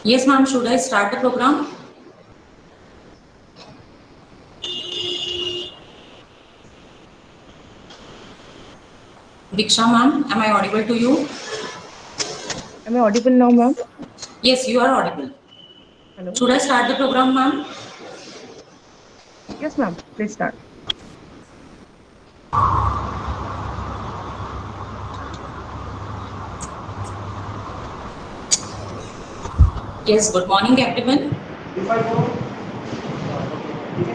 Yes, ma'am. Should I start the program? Diksha, ma'am, am I audible to you? Am I audible now, ma'am? Yes, you are audible. Hello? Should I start the program, ma'am? Yes, ma'am. Please start. Yes, good morning, everyone.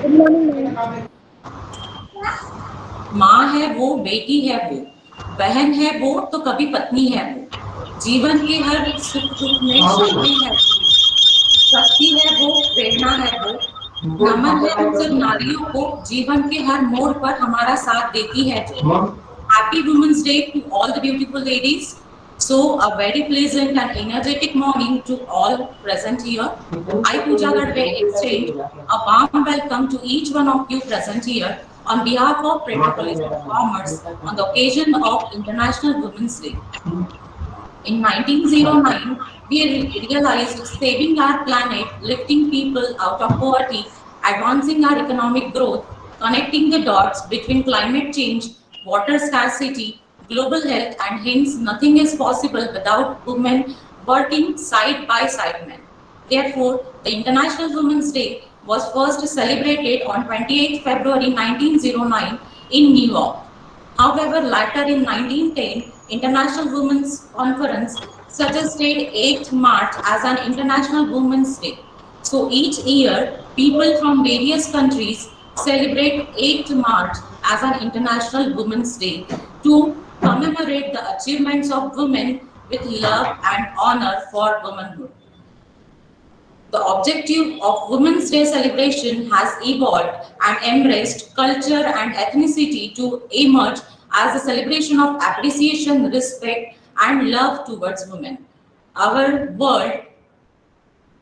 Good morning, ma'am. माँ है वो, बेटी है वो, बहन है वो तो कभी पत्नी है वो, जीवन के हर सुख दुख में शामिल है वो, शक्ति है वो, प्रेरणा है वो, नमन है उन सब नारियों को, जीवन के हर मोड़ पर हमारा साथ देती है जो। Happy Women's Day to all the beautiful ladies. So, a very pleasant and energetic morning to all present here. I, Pooja Gadve, extend a warm welcome to each one of you present here on behalf of Prema College of Commerce on the occasion of International Women's Day. In 1909, we realized saving our planet, lifting people out of poverty, advancing our economic growth, connecting the dots between climate change, water scarcity, global health, and hence nothing is possible without women working side by side men. Therefore, the International Women's Day was first celebrated on 28 February 1909 in New York. However, later in 1910, International Women's Conference suggested 8th March as an International Women's Day. So each year, people from various countries celebrate 8th March as an International Women's Day to commemorate the achievements of women with love and honor for womanhood. The objective of Women's Day celebration has evolved and embraced culture and ethnicity to emerge as a celebration of appreciation, respect, and love towards women. Our world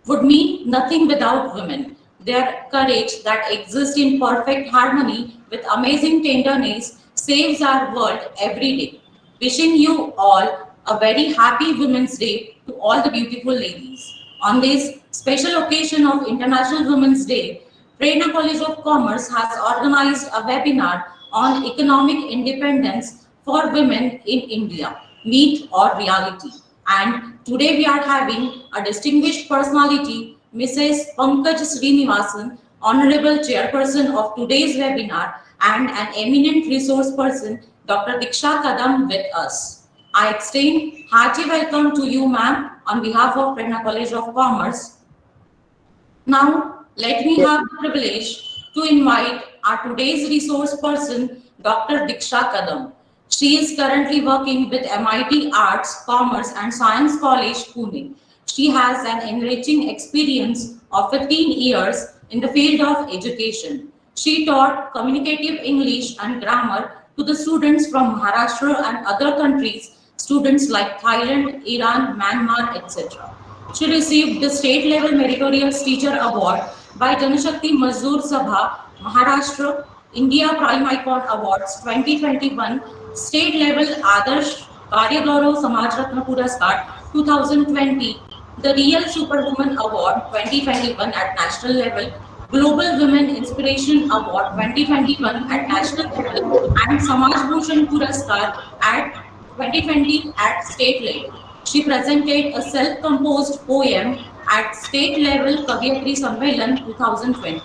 would mean nothing without women. Their courage that exists in perfect harmony with amazing tenderness saves our world every day. Wishing you all a very happy Women's Day to all the beautiful ladies. On this special occasion of International Women's Day, Prerna College of Commerce has organized a webinar on economic independence for women in India, myth or reality. And today we are having a distinguished personality, Mrs. Pankaj Srinivasan, Honorable Chairperson of today's webinar, and an eminent resource person, Dr. Diksha Kadam, with us. I extend hearty welcome to you, ma'am, on behalf of Prerna College of Commerce. Now, let me have the privilege to invite our today's resource person, Dr. Diksha Kadam. She is currently working with MIT Arts, Commerce and Science College, Pune. She has an enriching experience of 15 years in the field of education. She taught communicative English and grammar to the students from Maharashtra and other countries, students like Thailand, Iran, Myanmar, etc. She received the State Level Meritorious Teacher Award by Janashakti Mazdoor Sabha, Maharashtra, India Prime Icon Awards 2021, State Level Adarsh Karya Gaurav Samaj Ratna Puraskar 2020, the Real Superwoman Award 2021 at national level, Global Women Inspiration Award 2021 at national level, and Samaj Bhushan Puraskar at 2020 at state level. She presented a self-composed poem at state level Kaviyatri Sammelan 2020.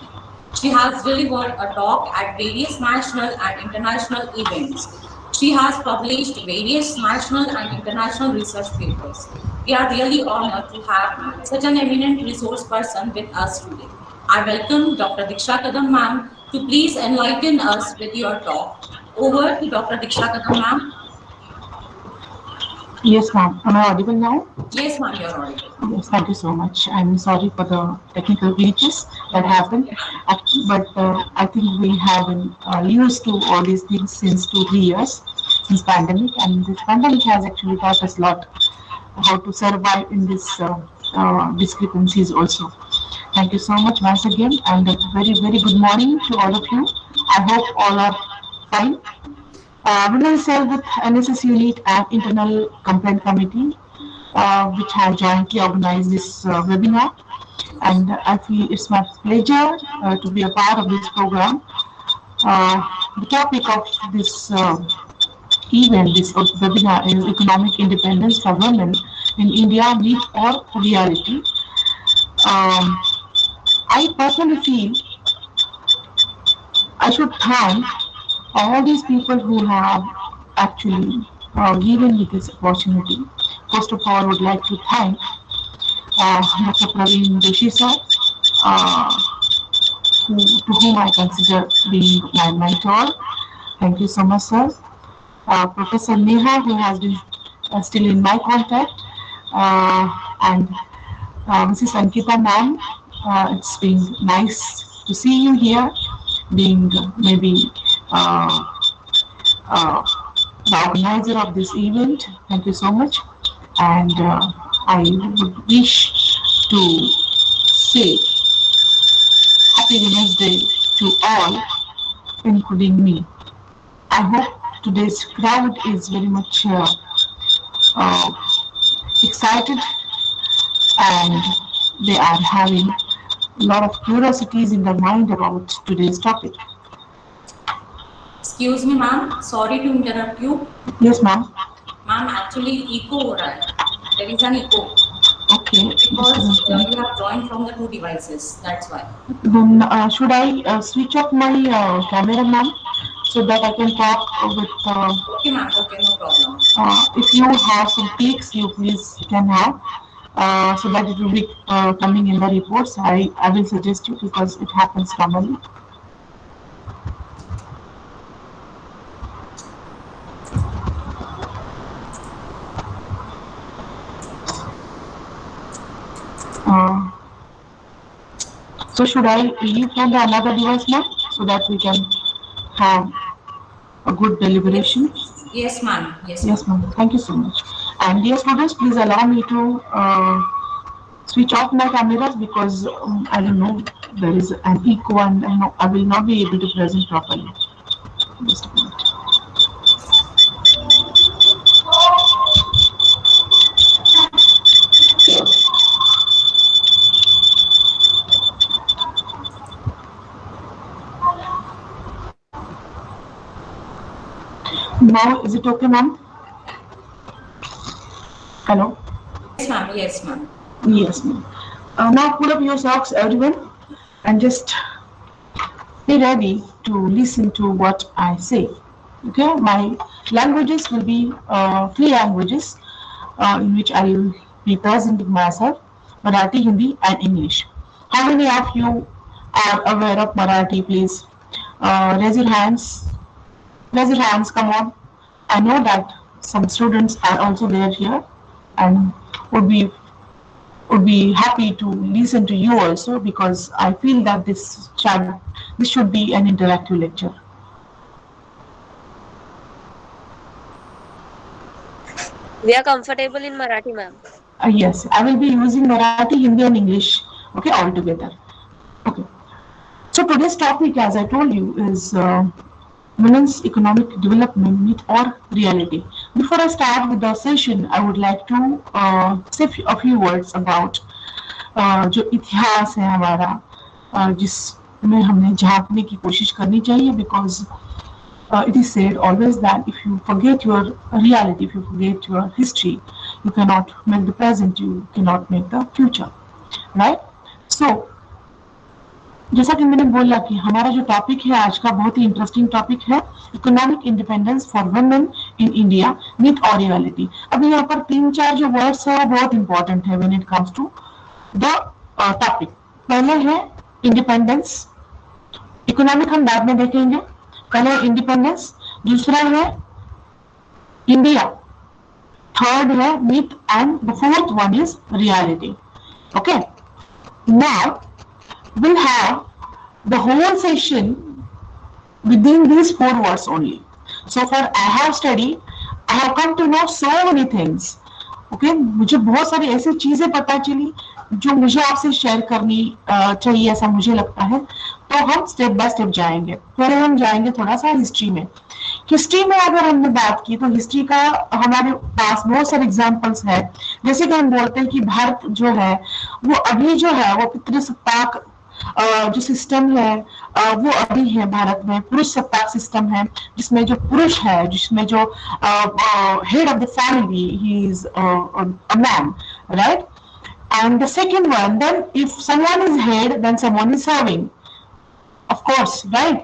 She has delivered a talk at various national and international events. She has published various national and international research papers. We are really honored to have such an eminent resource person with us today. I welcome Dr. Diksha Kadam ma'am to please enlighten us with your talk. Over to Dr. Diksha Kadam ma'am. Yes, ma'am. Am I audible now? Yes, ma'am, you're audible. Yes, thank you so much. I'm sorry for the technical glitches that happened, but I think we have been used to all these things since 2 3 years since pandemic, and this pandemic has actually taught us a lot how to survive in this discrepancies also. Thank you so much once again, and a very good morning to all of you. I hope all are fine. We will serve with NSS Unit and Internal Complaint Committee. which have jointly organized this webinar. And I feel it's my pleasure to be a part of this program. The topic of this event, this webinar, is economic independence for women in India, myth or reality. Um, I personally feel I should thank all these people who have actually given me this opportunity. First of all, I would like to thank Dr. Praveen Doshi sir, uh, to whom I consider being my mentor. Thank you so much, sir. Professor Neha, who has been still in my contact, and Mrs. Ankita ma'am. It's been nice to see you here, being maybe uh, uh, the organizer of this event. Thank you so much. And I would wish to say Happy Women's Day to all, including me. I hope today's crowd is very much uh, excited and they are having a lot of curiosities in their mind about today's topic. Excuse me, ma'am. Sorry to interrupt you. Yes, ma'am. Ma'am, actually, echo हो रहा है. There is an echo Okay. because you have joined from the two devices. That's why. Then should I switch off my camera, ma'am, so that I can talk with. Okay, ma'am. Okay, no problem. If you have some peaks, you please can have. So that it will be coming in the reports. I will suggest you because it happens commonly. Uh, so should I leave from the another device now so that we can have a good deliberation? Yes, ma'am. Yes, ma'am. Thank you so much. And dear students, please allow me to switch off my cameras because I don't know, there is an echo and I will not be able to present properly. Just a minute. Now, is it okay, ma'am? Hello? Yes, ma'am. Yes, ma'am. Yes, ma'am. Now pull up your socks, everyone, and just be ready to listen to what I say. Okay, my languages will be three languages in which I will be presenting myself: Marathi, Hindi, and English. How many of you are aware of Marathi? Please raise your hands. Raise your hands. Come on. I know that some students are also there here and would be happy to listen to you also because I feel that this should be an interactive lecture. We are comfortable in Marathi, ma'am. Yes, I will be using Marathi, Hindi, and English. Okay, all together. Okay. So today's topic, as I told you, is women's economic development, myth or reality. Before I start with the session, I would like to say a few words about जो इतिहास है हमारा जिसमें हमने झांकने की कोशिश करनी चाहिए because it is said always that if you forget your reality, if you forget your history, you cannot make the present, you cannot make the future, right? So जैसा कि मैंने बोला कि हमारा जो टॉपिक है आज का बहुत ही इंटरेस्टिंग टॉपिक है economic independence for women in India myth और रियलिटी। अब यहाँ पर तीन चार जो वर्ड्स है वो बहुत इंपॉर्टेंट है when it comes to the topic. पहले है इंडिपेंडेंस, इकोनॉमिक हम बाद में देखेंगे। पहले इंडिपेंडेंस, दूसरा है इंडिया, थर्ड है myth and the fourth one is reality. Okay, now we'll have the whole session within these four words only. So far I have studied, I have come to know so many things. Okay, मुझे बहुत सारी ऐसी चीजें पता चली जो मुझे आपसे शेयर करनी चाहिए ऐसा मुझे लगता है। तो हम स्टेप बाय स्टेप जाएंगे। पहले हम जाएंगे थोड़ा सा हिस्ट्री में हिस्ट्री में अगर हमने बात की तो हिस्ट्री का हमारे पास बहुत सारे एग्जांपल्स है। जैसे कि हम बोलते हैं कि भारत जो है वो अभी जो है वो पितृसत्ताक जो सिस्टम है वो अभी है भारत में पुरुष सत्ताक सिस्टम है, जिसमें जो पुरुष है, जिसमें जो head of the family he is a man, right? And the second one, then if someone is head, then someone is serving. Of course, right?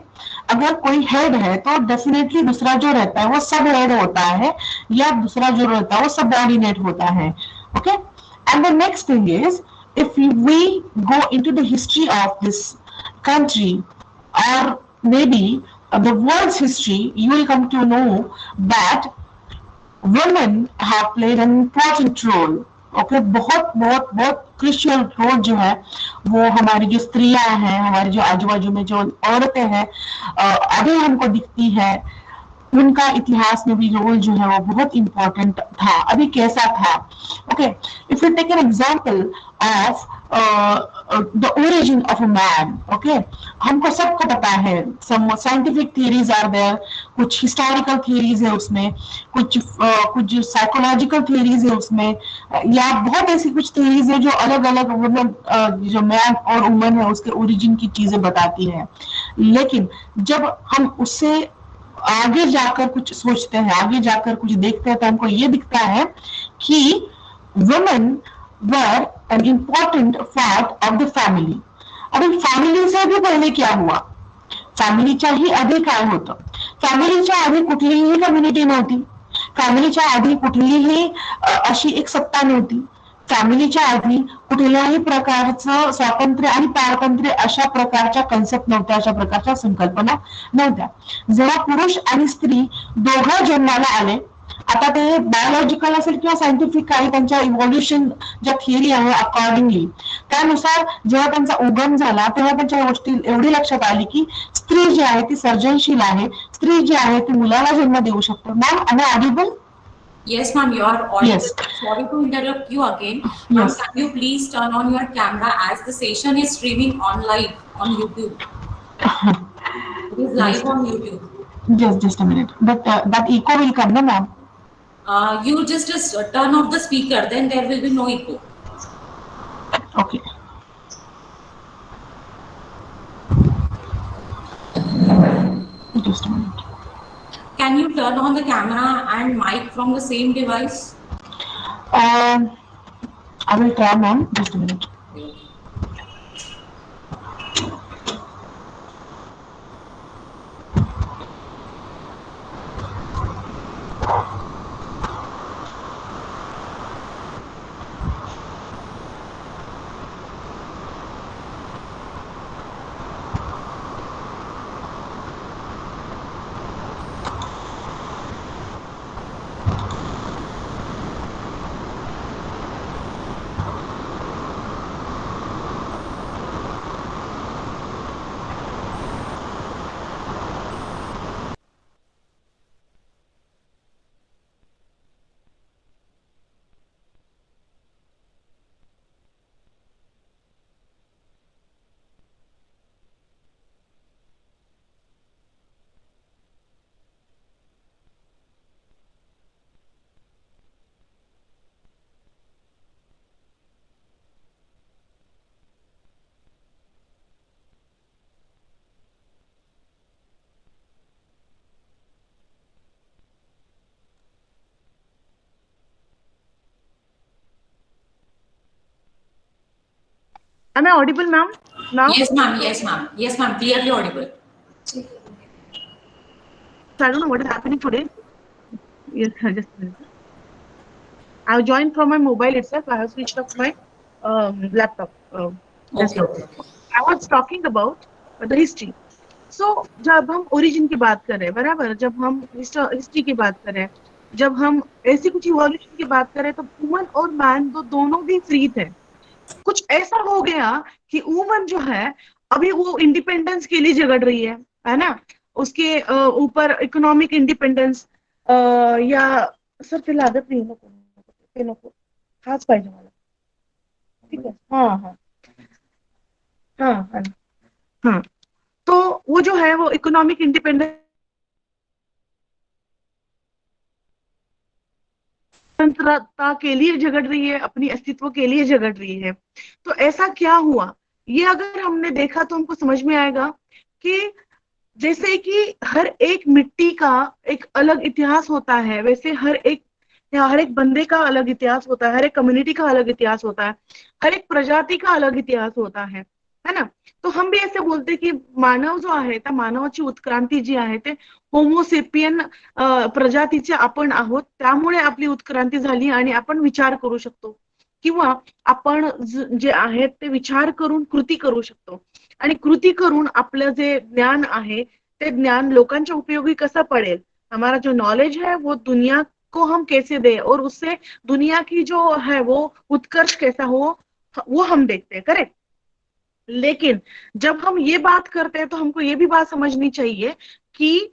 अगर कोई हेड है तो डेफिनेटली दूसरा जो रहता है वो सब हेड होता है, या दूसरा जो रहता है वो सबऑर्डिनेट होता है। Okay, and the next thing is, if we go into the history of this country, or maybe the world's history, you will come to know that women have played an important role. Okay, बहुत बहुत बहुत crucial role जो है वो हमारी जो स्त्रियां हैं, हमारे जो आजू बाजू में जो औरतें हैं अभी हमको दिखती है, उनका इतिहास में भी रोल जो है वो बहुत इंपॉर्टेंट था। अभी कैसा था? Okay, if you take an example of the origin of a man, okay, हमको सबको पता है some scientific theories are there, कुछ हिस्टोरिकल थियरीज है उसमें, कुछ साइकोलॉजिकल थियरीज है उसमें, या बहुत ऐसी कुछ थियरीज है जो अलग अलग मतलब जो मैन और वुमन है उसके ओरिजिन की चीजें बताती है। लेकिन जब हम उससे आगे जाकर कुछ सोचते हैं, आगे जाकर कुछ देखते हैं, तो हमको ये दिखता है कि women were an important part of the family. अभी फॅमिली से भी पहिले क्या हुआ? फॅमिलीच्या ही आधी काय होतं? फॅमिलीच्या आधी कुठलीही कम्युनिटी नव्हती, फॅमिलीच्या आधी कुठलीही अशी एक सत्ता नव्हती, फॅमिलीच्या आधी कुठल्याही प्रकारचं स्वातंत्र्य आणि पारतंत्र्य अशा प्रकारच्या कन्सेप्ट नव्हत्या, अशा प्रकारच्या संकल्पना नव्हत्या। जेव्हा पुरुष आणि स्त्री दोघं जन्माला आले, आता ते बायोलॉजिकल असेल किंवा सायंटिफिक काही त्यांच्या इव्होल्युशन ज्या थिअरी आहे अकॉर्डिंगली, त्यानुसार जेव्हा त्यांचा उगम झाला तेव्हा त्यांच्या गोष्टी एवढी लक्षात आली की स्त्री जी आहे ती सर्जनशील आहे, स्त्री जी आहे ती मुलाला जन्म देऊ शकते। Ma'am, am I audible? Yes, ma'am, you are audible. Yes. Sorry to interrupt you again. Ma'am, Yes. can you please turn on your camera as the session is streaming on live on YouTube? It is live on YouTube. Just a minute. But that echo will come, no, ma'am? You just turn off the speaker, then there will be no echo. Okay. Just a minute. Can you turn on the camera and mic from the same device? I will try, ma'am. Just a minute. Am I audible, ma'am? Now? Yes, ma'am. Yes, ma'am. Yes, ma'am. Clearly audible. So I don't know what is happening today. Yes, just a minute. I've joined from my mobile itself. I have switched off my laptop. Okay. I was talking about the history. So जब हम origin की बात करें, बराबर, जब हम history की बात करें, जब हम ऐसी कुछ इवोल्यूशन की बात करें, तो वुमन और मैन दोनों भी फ्री थे। कुछ ऐसा हो गया कि वुमन जो है अभी वो इंडिपेंडेंस के लिए झगड़ रही है ना, उसके ऊपर इकोनॉमिक इंडिपेंडेंस, या सर त्याला आदत नाही, नको हाच पाहिजे मला, ठीक है? हाँ हाँ हाँ हाँ हाँ, तो वो जो है वो इकोनॉमिक इंडिपेंडेंस स्वतंत्रता के लिए झगड़ रही है, अपनी अस्तित्व के लिए झगड़ रही है। तो ऐसा क्या हुआ, ये अगर हमने देखा तो हमको समझ में आएगा कि जैसे कि हर एक मिट्टी का एक अलग इतिहास होता है, वैसे हर एक बंदे का अलग इतिहास होता है, हर एक कम्युनिटी का अलग इतिहास होता है, हर एक प्रजाति का अलग इतिहास होता है ना। तो हम भी ऐसे बोलते कि मानव जो आहे त्या मानवाची उत्क्रांती जी आहे ते होमोसेपियन प्रजातीचे आपण आहोत, त्यामुळे आपली उत्क्रांती झाली आणि आपण विचार करू शकतो किंवा आपण जे आहेत ते विचार करून कृती करू शकतो आणि कृती करून आपलं जे ज्ञान आहे ते ज्ञान लोकांच्या उपयोगी कसं पडेल, हमारा जो नॉलेज है वो दुनिया को हम कैसे दे और उससे दुनिया की जो है वो उत्कर्ष कैसा हो, वो हम देखते हैं, करेक्ट। लेकिन जब हम ये बात करते हैं तो हमको ये भी बात समझनी चाहिए कि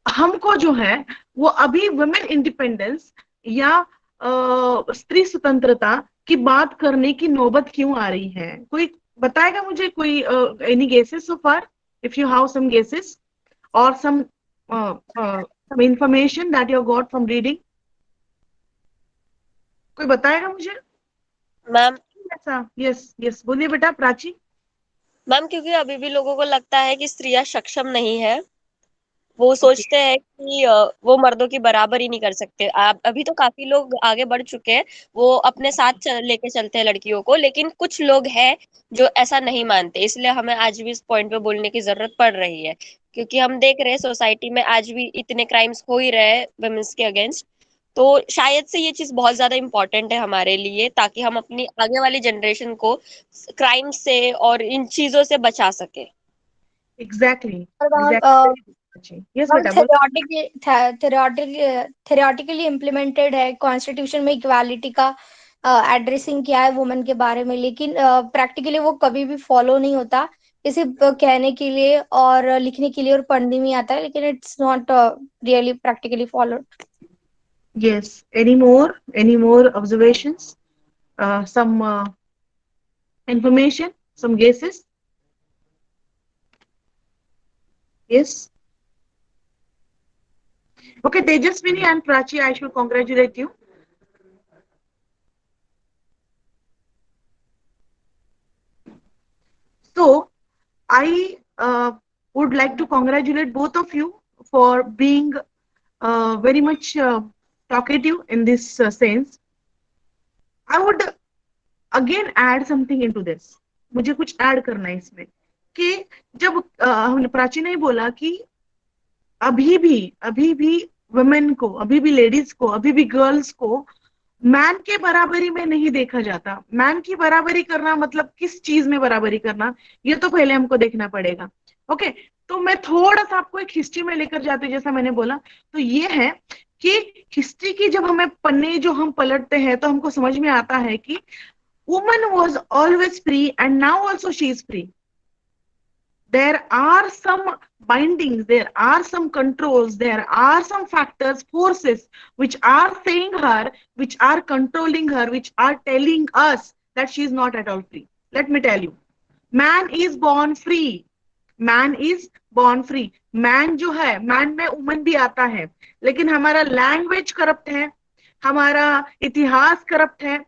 हमको जो है वो अभी वुमेन इंडिपेंडेंस या स्त्री स्वतंत्रता की बात करने की नौबत क्यों आ रही है। कोई बताएगा मुझे, कोई any guesses so far, if you have some guesses और some information that you got from reading, कोई बताएगा मुझे मैम ऐसा। यस यस, बोलिए बेटा प्राची। मैम क्योंकि अभी भी लोगों को लगता है कि स्त्रियां सक्षम नहीं है, वो ओके, सोचते हैं कि वो मर्दों की बराबरी नहीं कर सकते। अभी तो काफी लोग आगे बढ़ चुके हैं, वो अपने साथ लेके चलते हैं लड़कियों को, लेकिन कुछ लोग हैं जो ऐसा नहीं मानते। इसलिए हमें आज भी इस पॉइंट पे बोलने की जरूरत पड़ रही है, क्योंकि हम देख रहे हैं सोसाइटी में आज भी इतने क्राइम्स हो ही रहे हैं वुमेन्स के अगेंस्ट। तो शायद से ये चीज बहुत ज्यादा इम्पोर्टेंट है हमारे लिए, ताकि हम अपनी आगे वाली जनरेशन को क्राइम से और इन चीजों से बचा सके। एग्जैक्टली और एग्जैक्टली। यस मैम बेटा बोलो। थेरोटिकली इम्प्लीमेंटेड है कॉन्स्टिट्यूशन में इक्वालिटी का एड्रेसिंग किया है वुमेन के बारे में, लेकिन प्रैक्टिकली वो कभी भी फॉलो नहीं होता। ये सिर्फ कहने के लिए और लिखने के लिए और पढ़ने में आता है, लेकिन it's not really practically followed. Yes, any more observations, some information, some guesses? Yes. Okay, Tejaswini and Prachi, I should congratulate you. So, I would like to congratulate both of you for being very much talkative in this sense. I would again add something into this. मुझे कुछ add करना है इसमें कि जब हमने प्राची ने बोला कि अभी भी वुमेन को, अभी भी लेडीज को, अभी भी गर्ल्स को मैन के बराबरी में नहीं देखा जाता। मैन की बराबरी करना मतलब किस चीज में बराबरी करना, ये तो पहले हमको देखना पड़ेगा। ओके, तो मैं थोड़ा सा आपको एक हिस्ट्री में लेकर जाते, जैसा मैंने बोला, तो ये है कि हिस्ट्री की जब हमें पन्ने जो हम पलटते हैं तो हमको समझ में आता है कि woman was always free and now also she is free. There are some bindings, there are some controls, there are some factors, forces which are saying her, which are controlling her, which are telling us that she is not at all free. Let me tell you, man is born free. Man is born free. Man जो है, man में woman भी आता है, लेकिन हमारा language corrupt है, हमारा इतिहास करप्ट है,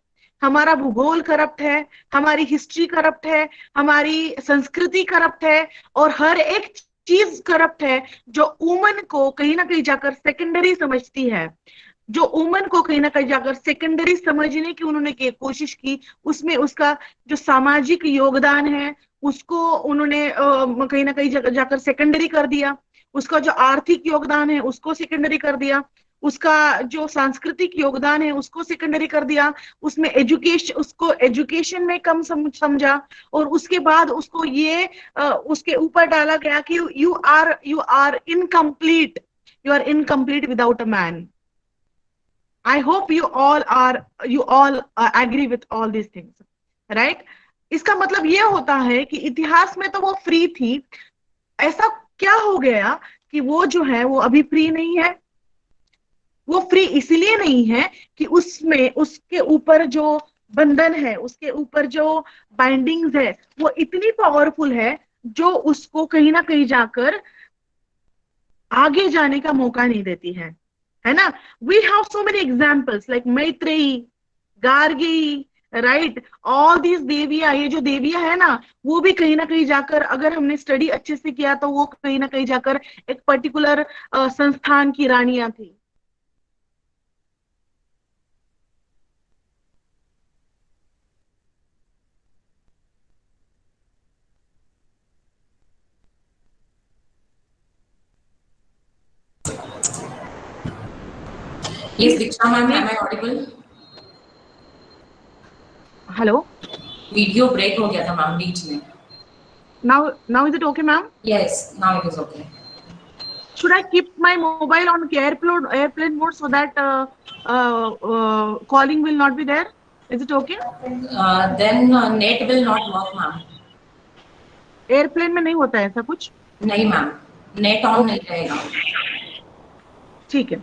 हमारा भूगोल करप्ट है, हमारी हिस्ट्री करप्ट है, हमारी संस्कृति करप्ट है, और हर एक चीज करप्ट है जो वुमन को कहीं ना कहीं जाकर सेकेंडरी समझती है। जो वुमन को कहीं ना कहीं जाकर सेकेंडरी समझने की उन्होंने कोशिश की, उसमें उसका जो सामाजिक योगदान है उसको उन्होंने कहीं ना कहीं जाकर सेकेंडरी कर दिया, उसका जो आर्थिक योगदान है उसको सेकेंडरी कर दिया, उसका जो सांस्कृतिक योगदान है उसको सेकेंडरी कर दिया, उसमें उसको एजुकेशन में कम समझा, और उसके बाद उसको ये उसके ऊपर डाला गया कि you are incomplete without a man. I hope you all agree with all these things, right? इसका मतलब ये होता है कि इतिहास में तो वो फ्री थी, ऐसा क्या हो गया कि वो जो है वो अभी फ्री नहीं है। वो फ्री इसलिए नहीं है कि उसमें उसके ऊपर जो बंधन है, उसके ऊपर जो बाइंडिंग्स है वो इतनी पावरफुल है जो उसको कहीं ना कहीं जाकर आगे जाने का मौका नहीं देती है। है ना. We have so many examples like Maitreyi, Gargi, right. All these देवियां, ये जो देवियां है ना, वो भी कहीं ना कहीं जाकर, अगर हमने स्टडी अच्छे से किया तो वो कहीं ना कहीं जाकर एक पर्टिकुलर संस्थान की रानियां थी. Yes, Diksha ma'am, am I audible? Hello. Video break हो गया था मैम बीच में. Now is it okay ma'am? Yes, now it is okay. Should I keep my mobile on airplane mode so that calling will not be there? Is it okay? Then net will not work ma'am. Airplane में नहीं होता है ऐसा कुछ? नहीं ma'am, net on नहीं रहेगा. ठीक है.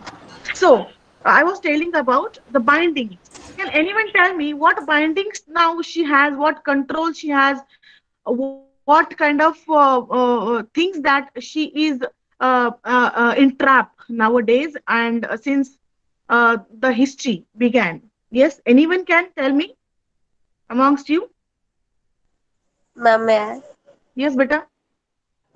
So I was telling about the bindings. Can anyone tell me what bindings now she has, what control she has, what kind of things that she is entrapped nowadays and since the history began? Yes, anyone can tell me amongst you? Ma'am मैं Yes, beta.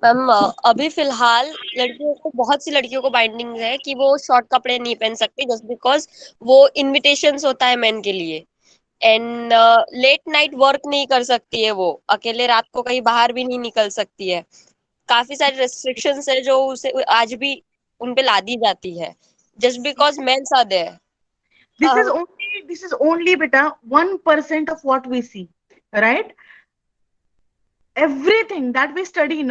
Ma'am अभी फिलहाल लड़कियों को, बहुत सी लड़कियों को binding है कि वो शॉर्ट कपड़े नहीं पहन सकती जस्ट बिकॉज वो इनविटेशंस होता है मेन के लिए. एंड लेट नाइट वर्क नहीं कर सकती है, वो अकेले रात को कहीं बाहर भी नहीं निकल सकती है. काफी सारी रेस्ट्रिक्शंस है जो उसे आज भी उन पे ला दी जाती है just because mens are there. This is only beta 1% of what we see, right? Everything that we study,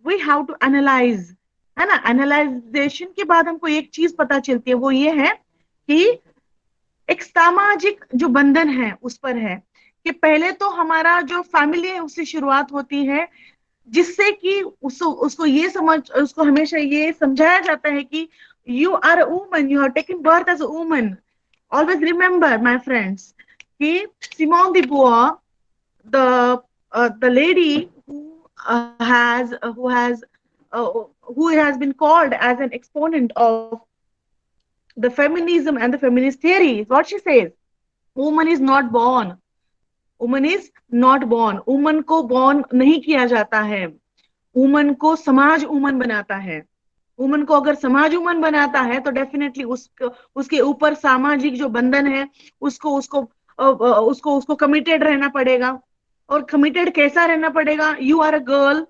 we have to analyze. है ना. एनालाइजेशन के बाद हमको एक चीज पता चलती है, वो ये है कि एक सामाजिक जो बंधन है उस पर है कि पहले तो हमारा जो फैमिली है उससे शुरुआत होती है, जिससे कि उसको हमेशा ये समझाया जाता है कि you are a woman, you have taken birth as a woman. Always remember, my friends, कि Simone de Beauvoir, the lady who has been called as an exponent of the feminism and the feminist theory, what she says: woman is not born. woman is not born. woman को born नहीं किया जाता है. woman को समाज woman बनाता है. Woman को अगर समाज वुमन बनाता है तो डेफिनेटली उसके ऊपर सामाजिक जो बंधन है उसको उसको उसको उसको कमिटेड रहना पड़ेगा. और कमिटेड कैसा रहना पड़ेगा? यू आर अ गर्ल,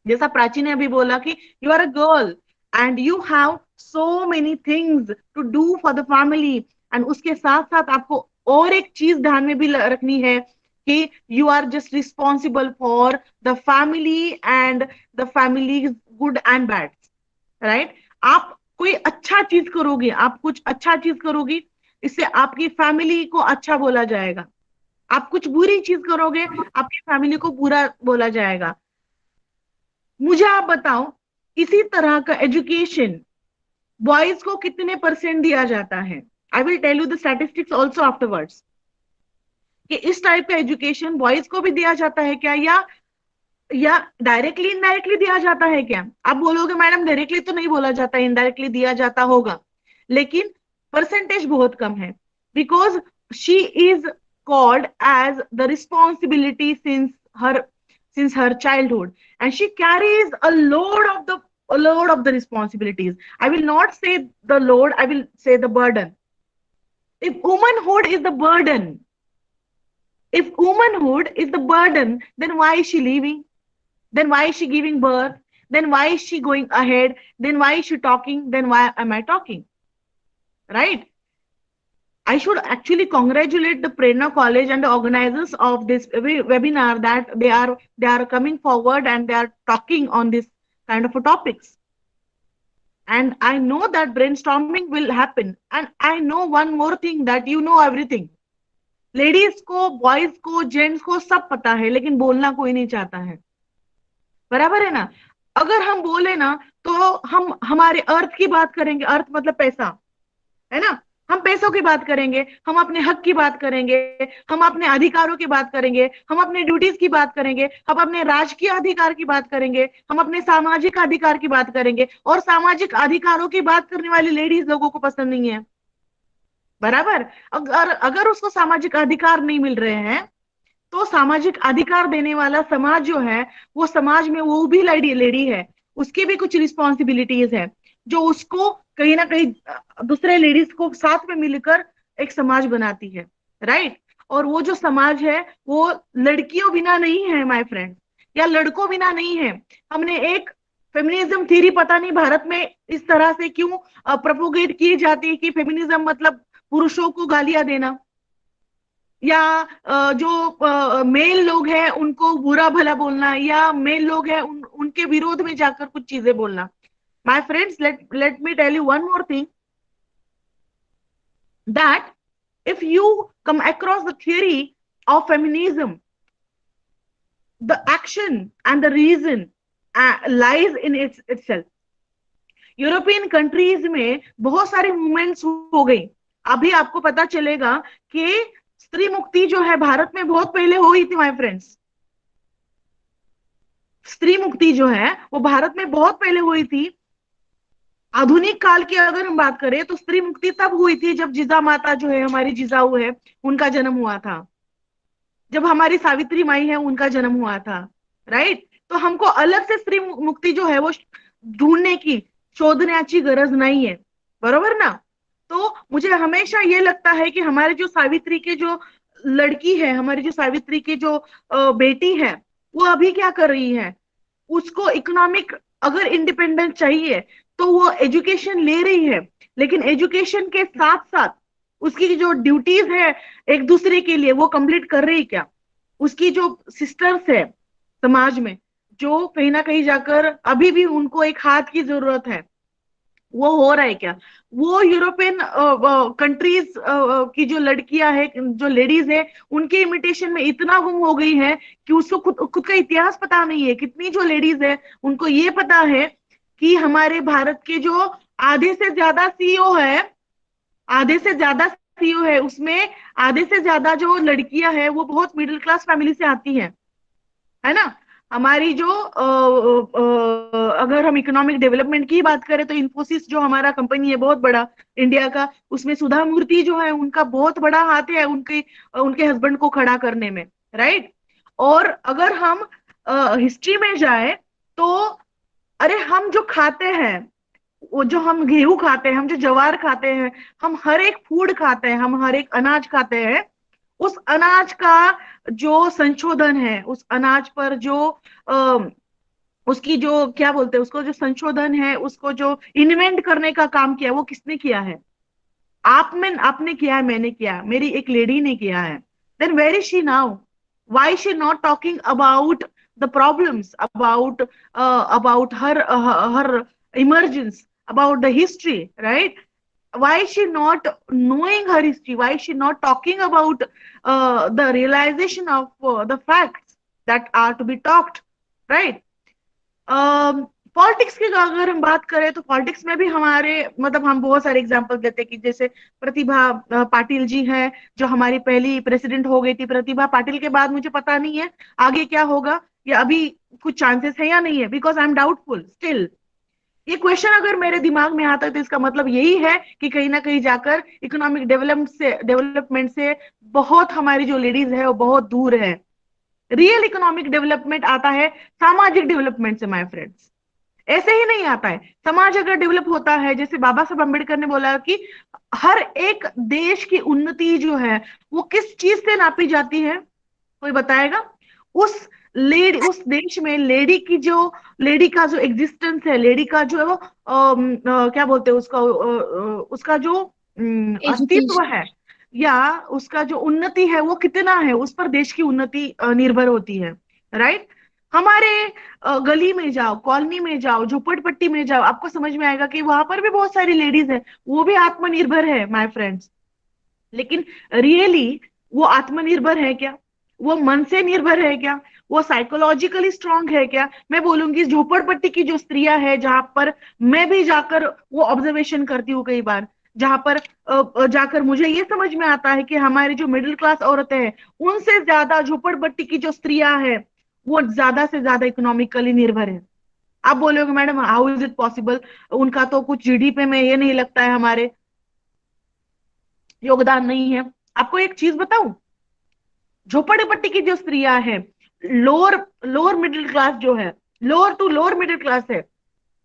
जैसा प्राची ने अभी बोला कि you are a girl and you have so many things to do for the family. And उसके साथ साथ आपको और एक चीज ध्यान में भी रखनी है कि you are just responsible for the family and the family good and bad. Right. आप कोई अच्छा चीज करोगे, आप कुछ अच्छा चीज करोगी, इससे आपकी फैमिली को अच्छा बोला जाएगा. आप कुछ बुरी चीज करोगे, आपकी फैमिली को बुरा बोला जाएगा. मुझे आप बताओ, इसी तरह का एजुकेशन बॉयज को कितने % दिया जाता है? I will tell you the statistics also afterwards कि इस टाइप का एजुकेशन बॉयज को भी दिया जाता है क्या, या डायरेक्टली इनडायरेक्टली दिया जाता है क्या? आप बोलोगे मैडम डायरेक्टली तो नहीं बोला जाता, इनडायरेक्टली दिया जाता होगा, लेकिन परसेंटेज बहुत कम है. Because she is called as the responsibility since her childhood, and she carries a load of the responsibilities. I will not say the load, I will say the burden. If womanhood is the burden, then why is she leaving? Then why is she giving birth? Then why is she going ahead? Then why is she talking? Then why am I talking? Right? I should actually congratulate the Prerna College and the organizers of this webinar that they are coming forward and they are talking on this kind of topics. And I know that brainstorming will happen. And I know one more thing, that you know everything. Ladies को, boys को, gents को सब पता है, लेकिन बोलना कोई नहीं चाहता है. बराबर है ना. अगर हम बोले ना तो हम हमारे अर्थ की बात करेंगे. अर्थ मतलब पैसा, है ना. हम पैसों की बात करेंगे, हम अपने हक की बात करेंगे, हम अपने अधिकारों की बात करेंगे, हम अपने ड्यूटीज की बात करेंगे, हम अपने राजकीय अधिकार की बात करेंगे, हम अपने सामाजिक अधिकार की बात करेंगे। और सामाजिक अधिकारों की बात करने वाली लेडीज लोगों को पसंद नहीं है, बराबर। अगर अगर उसको सामाजिक अधिकार नहीं मिल रहे हैं, तो सामाजिक अधिकार देने वाला समाज जो है, वो समाज में वो भी लेडी लेडी है, उसकी भी कुछ रिस्पॉन्सिबिलिटीज है, जो उसको कहीं ना कहीं दूसरे लेडीज को साथ में मिलकर एक समाज बनाती है, राइट। और वो जो समाज है वो लड़कियों बिना नहीं है माय फ्रेंड, या लड़कों बिना नहीं है। हमने एक फेमिनिज्म थ्योरी, पता नहीं भारत में इस तरह से क्यों प्रोपोगेट की जाती है कि फेमिनिज्म मतलब पुरुषों को गालियां देना, या जो मेल लोग हैं उनको बुरा भला बोलना, या मेल लोग हैं उनके विरोध में जाकर कुछ चीजें बोलना। My friends, let me tell you one more thing, that if you come across the theory of feminism, the action and the reason lies in itself. European countries में बहुत सारे मूवमेंट्स हो गई। अभी आपको पता चलेगा कि स्त्री मुक्ति जो है भारत में बहुत पहले हुई थी माय फ्रेंड्स। स्त्री मुक्ति जो है वो भारत में बहुत पहले हुई थी। आधुनिक काल की अगर हम बात करें तो स्त्री मुक्ति तब हुई थी जब जिजा माता जो है, हमारी जिजाऊ है, उनका जन्म हुआ था, जब हमारी सावित्री माई है उनका जन्म हुआ था, राइट। तो हमको अलग से स्त्री मुक्ति जो है वो ढूंढने की, शोधण्याची गरज नहीं है, बरोबर ना। तो मुझे हमेशा ये लगता है कि हमारे जो सावित्री के जो लड़की है, हमारी जो सावित्री की जो बेटी है, वो अभी क्या कर रही है, उसको इकोनॉमिक अगर इंडिपेंडेंस चाहिए तो वो एजुकेशन ले रही है, लेकिन एजुकेशन के साथ साथ उसकी जो ड्यूटीज है एक दूसरे के लिए वो कंप्लीट कर रही क्या। उसकी जो सिस्टर्स है समाज में, जो कहीं ना कहीं जाकर अभी भी उनको एक हाथ की जरूरत है, वो हो रहा है क्या। वो यूरोपियन कंट्रीज की जो लड़कियां है, जो लेडीज है, उनके इमिटेशन में इतना गुम हो गई है कि उसको खुद खुद का इतिहास पता नहीं है। कितनी जो लेडीज है उनको ये पता है कि हमारे भारत के जो आधे से ज्यादा सीईओ है, आधे से ज्यादा सीईओ है, उसमें आधे से ज्यादा जो लड़कियां हैं वो बहुत मिडिल क्लास फैमिली से आती हैं, है ना। हमारी जो अगर हम इकोनॉमिक डेवलपमेंट की बात करें तो इन्फोसिस जो हमारा कंपनी है बहुत बड़ा इंडिया का, उसमें सुधा मूर्ति जो है उनका बहुत बड़ा हाथ है उनके उनके हस्बैंड को खड़ा करने में, राइट। और अगर हम हिस्ट्री में जाए तो अरे हम जो खाते हैं, वो जो हम गेहूं खाते हैं, हम जो ज्वार खाते हैं, हम हर एक फूड खाते हैं, हम हर एक अनाज खाते हैं, उस अनाज का जो संशोधन है, उस अनाज पर जो उसकी जो क्या बोलते हैं उसको, जो संशोधन है, उसको जो इन्वेंट करने का काम किया, वो किसने किया है। आपने किया है, मैंने किया, मेरी एक लेडी ने किया है। Then where is she now, why she not talking about the problems, about her emergence, about the history, right. Why is she not knowing her history? Why is she not talking about the realization of the facts that are to be talked, right? Politics की अगर हम बात करें तो politics में भी हमारे मतलब हम बहुत सारे एग्जांपल देते हैं कि जैसे प्रतिभा पाटिल जी हैं, जो हमारी पहली प्रेसिडेंट हो गई थी। प्रतिभा पाटिल के बाद मुझे पता नहीं है आगे क्या होगा, या अभी कुछ चांसेस है या नहीं है, because I am doubtful still. ये क्वेश्चन अगर मेरे दिमाग में आता है तो इसका मतलब यही है कि कहीं ना कहीं जाकर इकोनॉमिक डेवलपमेंट से बहुत हमारी जो लेडीज है वो बहुत दूर है। रियल इकोनॉमिक डेवलपमेंट आता है सामाजिक डेवलपमेंट से माय फ्रेंड्स, ऐसे ही नहीं आता है। समाज अगर डेवलप होता है, जैसे बाबा साहब अम्बेडकर ने बोला कि हर एक देश की उन्नति जो है वो किस चीज से नापी जाती है, कोई बताएगा। उस देश में लेडी का जो एग्जिस्टेंस है, लेडी का जो है वो क्या बोलते हैं उसका, उसका जो अस्तित्व एजुकेशन। है या उसका जो उन्नति है वो कितना है, उस पर देश की उन्नति निर्भर होती है, राइट। हमारे गली में जाओ, कॉलोनी में जाओ, झोपड़पट्टी में जाओ, आपको समझ में आएगा कि वहां पर भी बहुत सारी लेडीज है, वो भी आत्मनिर्भर है माय फ्रेंड्स। लेकिन रियली वो आत्मनिर्भर है क्या, वो मन से निर्भर है क्या, वो साइकोलॉजिकली स्ट्रांग है क्या। मैं बोलूंगी झोपड़पट्टी की जो स्त्रियां है, जहां पर मैं भी जाकर वो ऑब्जर्वेशन करती हूँ कई बार, जहां पर जाकर मुझे ये समझ में आता है कि हमारी जो मिडिल क्लास औरतें हैं उनसे ज्यादा झोपड़पट्टी की जो स्त्रियां हैं वो ज्यादा से ज्यादा इकोनॉमिकली निर्भर है। आप बोलोगे madam how is it possible, उनका तो कुछ जीडीपी में ये नहीं लगता है, हमारे योगदान नहीं है। आपको एक चीज बताऊं, झोपड़पट्टी की जो स्त्रियां हैं, लोअर लोअर मिडिल क्लास जो है, lower to lower middle class है,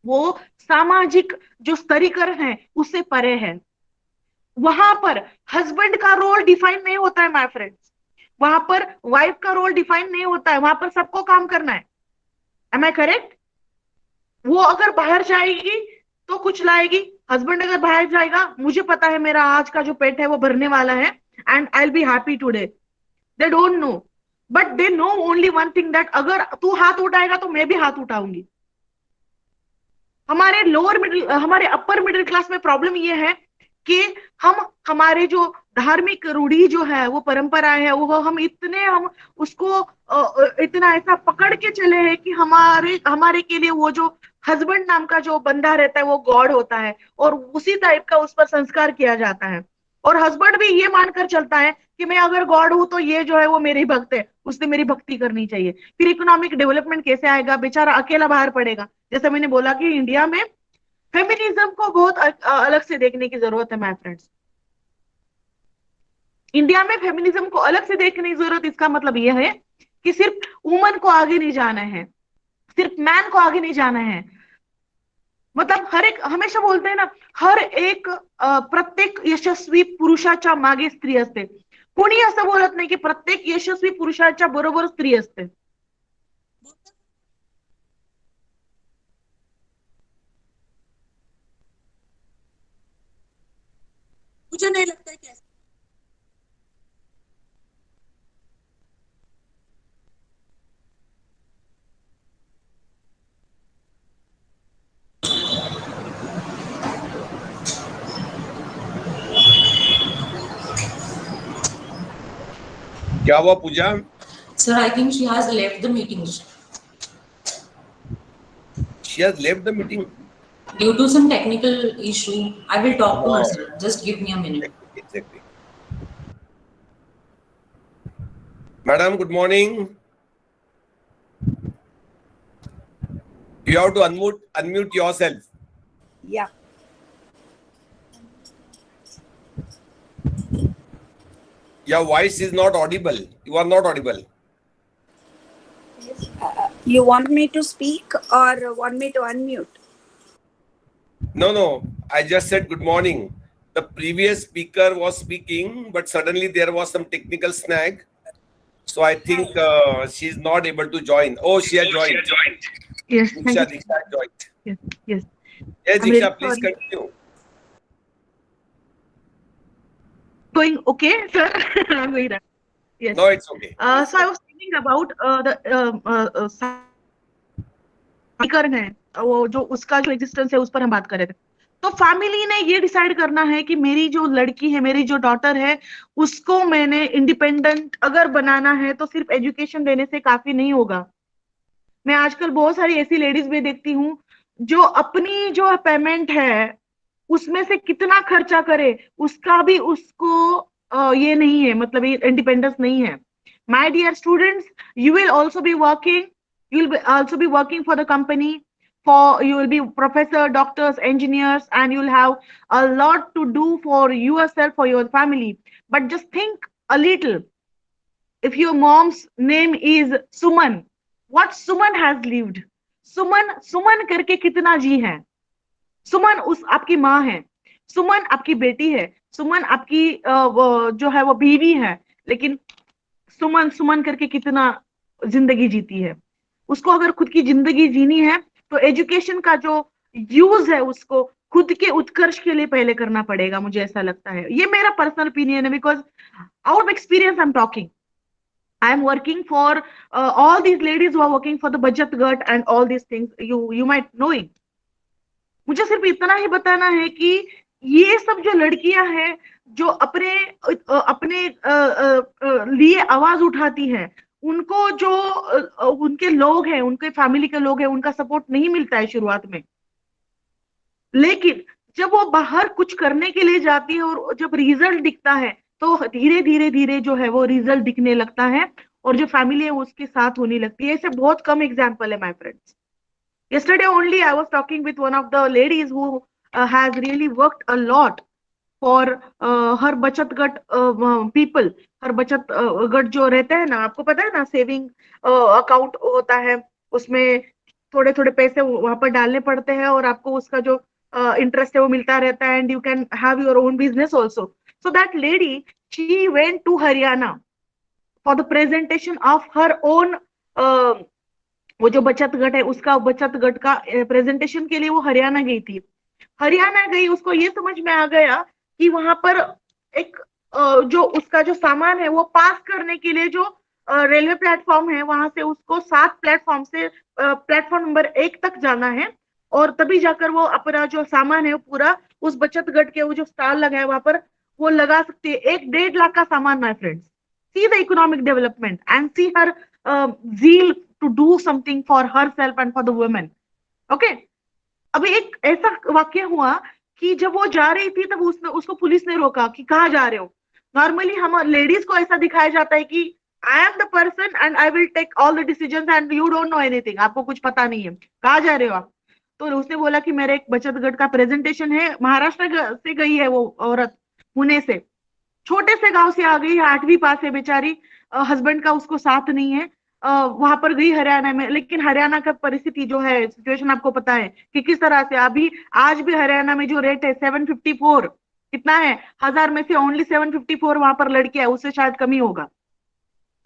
वो सामाजिक जो स्तरीकरण है उससे परे है। वहां पर हस्बैंड का रोल डिफाइन नहीं होता है माय फ्रेंड्स, वहां पर वाइफ का रोल डिफाइन नहीं होता है, वहां पर सबको काम करना है। Am I correct? वो अगर बाहर जाएगी तो कुछ लाएगी, हस्बैंड अगर बाहर जाएगा, मुझे पता है मेरा आज का जो पेट है वो भरने वाला है, and I will be happy today. They don't know, but they know only one thing, that अगर तू हाथ उठाएगा तो मैं भी हाथ उठाऊंगी। हमारे अपर मिडिल क्लास में प्रॉब्लम ये है कि हम हमारे जो धार्मिक रूढ़ी जो है, वो परंपराएं है, वो हम उसको इतना ऐसा पकड़ के चले हैं कि हमारे हमारे के लिए वो जो हस्बैंड नाम का जो बंदा रहता है वो गॉड होता है, और उसी टाइप का उस पर संस्कार किया जाता है। और हस्बैंड भी ये मानकर चलता है कि मैं अगर गॉड हूं तो ये जो है वो मेरी भक्त है, उसने मेरी भक्ति करनी चाहिए। फिर इकोनॉमिक डेवलपमेंट कैसे आएगा, बेचारा अकेला बाहर पड़ेगा। जैसे मैंने बोला कि इंडिया में फेमिनिज्म को बहुत अलग से देखने की जरूरत है माय फ्रेंड्स। इंडिया में फेमिनिज्म को अलग से देखने की जरूरत, इसका मतलब यह है कि सिर्फ वुमन को आगे नहीं जाना है, सिर्फ मैन को आगे नहीं जाना है। मतलब हर एक, हमेशा बोलते हैं ना, हर एक प्रत्येक यशस्वी पुरुषाच्या मागे स्त्री असते। कोणी असं बोलत नाही की प्रत्येक यशस्वी पुरुषाच्या बरोबर स्त्री असते। मुझे नहीं लगता है कि ऐसा। क्या हुआ पूजा? Sir, I think she has left the meeting She has left the meeting. due to some technical issue. I will talk to her, Oh. sir. Just give me a minute. Exactly. Madam, good morning. You have to unmute yourself. Yeah. Your voice is not audible. You are not audible. You want me to speak or want me to unmute? No. I just said good morning. The previous speaker was speaking, but suddenly there was some technical snag. So I think she is not able to join. Oh, she has joined. Yes, thank you. Diksha has joined. Yes, yes. Yes, I'm really Diksha, please sorry. continue. Going okay, sir? I'm going right. Yes. No, it's okay. So I was thinking about the समीकरण है, वो जो उसका जो existence है उस पर हम बात कर रहे थे। तो फैमिली ने ये डिसाइड करना है कि मेरी जो लड़की है, मेरी जो डॉटर है, उसको मैंने इंडिपेंडेंट अगर बनाना है तो सिर्फ एजुकेशन देने से काफी नहीं होगा। मैं आजकल बहुत सारी ऐसी लेडीज भी देखती हूँ जो अपनी जो पेमेंट है उसमें से कितना खर्चा करे उसका भी उसको ये नहीं है, मतलब ये इंडिपेंडेंस नहीं है। My dear students, you will also be working for the company, you will be professor, doctors, engineers, and you'll have a lot to do for yourself, for your family. But just think a little, if your mom's name is Suman, what Suman has lived, सुमन करके कितना जी है। सुमन उस आपकी माँ है, सुमन आपकी बेटी है, सुमन आपकी जो है वो बीवी है, लेकिन सुमन करके कितना जिंदगी जीती है। उसको अगर खुद की जिंदगी जीनी है तो एजुकेशन का जो यूज है उसको खुद के उत्कर्ष के लिए पहले करना पड़ेगा, मुझे ऐसा लगता है। ये मेरा पर्सनल ओपिनियन है, because out of experience I am talking. I am working for all these ladies who are working for the Bachat Gat and all these things you might knowing. मुझे सिर्फ इतना ही बताना है कि ये सब जो लड़कियां हैं जो अपने अपने लिए आवाज उठाती हैं, उनको जो उनके लोग हैं, उनके फैमिली के लोग हैं, उनका सपोर्ट नहीं मिलता है शुरुआत में। लेकिन जब वो बाहर कुछ करने के लिए जाती है और जब रिजल्ट दिखता है तो धीरे धीरे धीरे जो है वो रिजल्ट दिखने लगता है और जो फैमिली है वो उसके साथ होने लगती है। ऐसे बहुत कम एग्जाम्पल है my friends. Yesterday only I was talking with one of the ladies who has really worked a lot for her बचत गट people। हर बचत गट जो रहते हैं ना, आपको पता है ना, सेविंग अकाउंट होता है, उसमें थोड़े थोड़े पैसे वहां पर डालने पड़ते हैं और आपको उसका जो इंटरेस्ट है वो मिलता रहता है, and you can have your own business also. So that lady she went to Haryana for the presentation of her own, वो जो बचत गट है उसका बचत गट का प्रेजेंटेशन के लिए वो हरियाणा गई थी। हरियाणा गई, उसको ये समझ में आ गया कि वहां पर एक जो उसका जो सामान है वो पास करने के लिए जो रेलवे प्लेटफॉर्म है वहां से उसको 7 प्लेटफॉर्म से प्लेटफॉर्म नंबर 1 तक जाना है और तभी जाकर वो अपना जो सामान है वो पूरा उस बचत गट के वो जो स्टॉल लगा है वहां पर वो लगा सकती है। 1-1.5 लाख का सामान my friends. See the economic development and see her zeal to do something for herself and for the women. Okay? अभी एक ऐसा वाक्य हुआ कि जब वो जा रही थी तब उसको पुलिस ने रोका कि कहाँ जा रहे हो। नॉर्मली हम लेडीज को ऐसा दिखाया जाता है कि I am the person and I will take all the decisions and you don't know anything, आपको कुछ पता नहीं है, कहाँ जा रहे हो आप। तो उसने बोला कि मेरे एक बचत गट का प्रेजेंटेशन है। महाराष्ट्र से गई है वो औरत, पुणे से, छोटे से गांव से आ गई, 8वीं पास है बेचारी, हस्बैंड का उसको साथ नहीं है, वहां पर गई हरियाणा में। लेकिन हरियाणा का परिस्थिति जो है, सिचुएशन आपको पता है कि किस तरह से अभी आज भी हरियाणा में जो रेट है 754, कितना है, 1000 में से ओनली 754 वहां पर लड़कियां है, उससे शायद कमी होगा।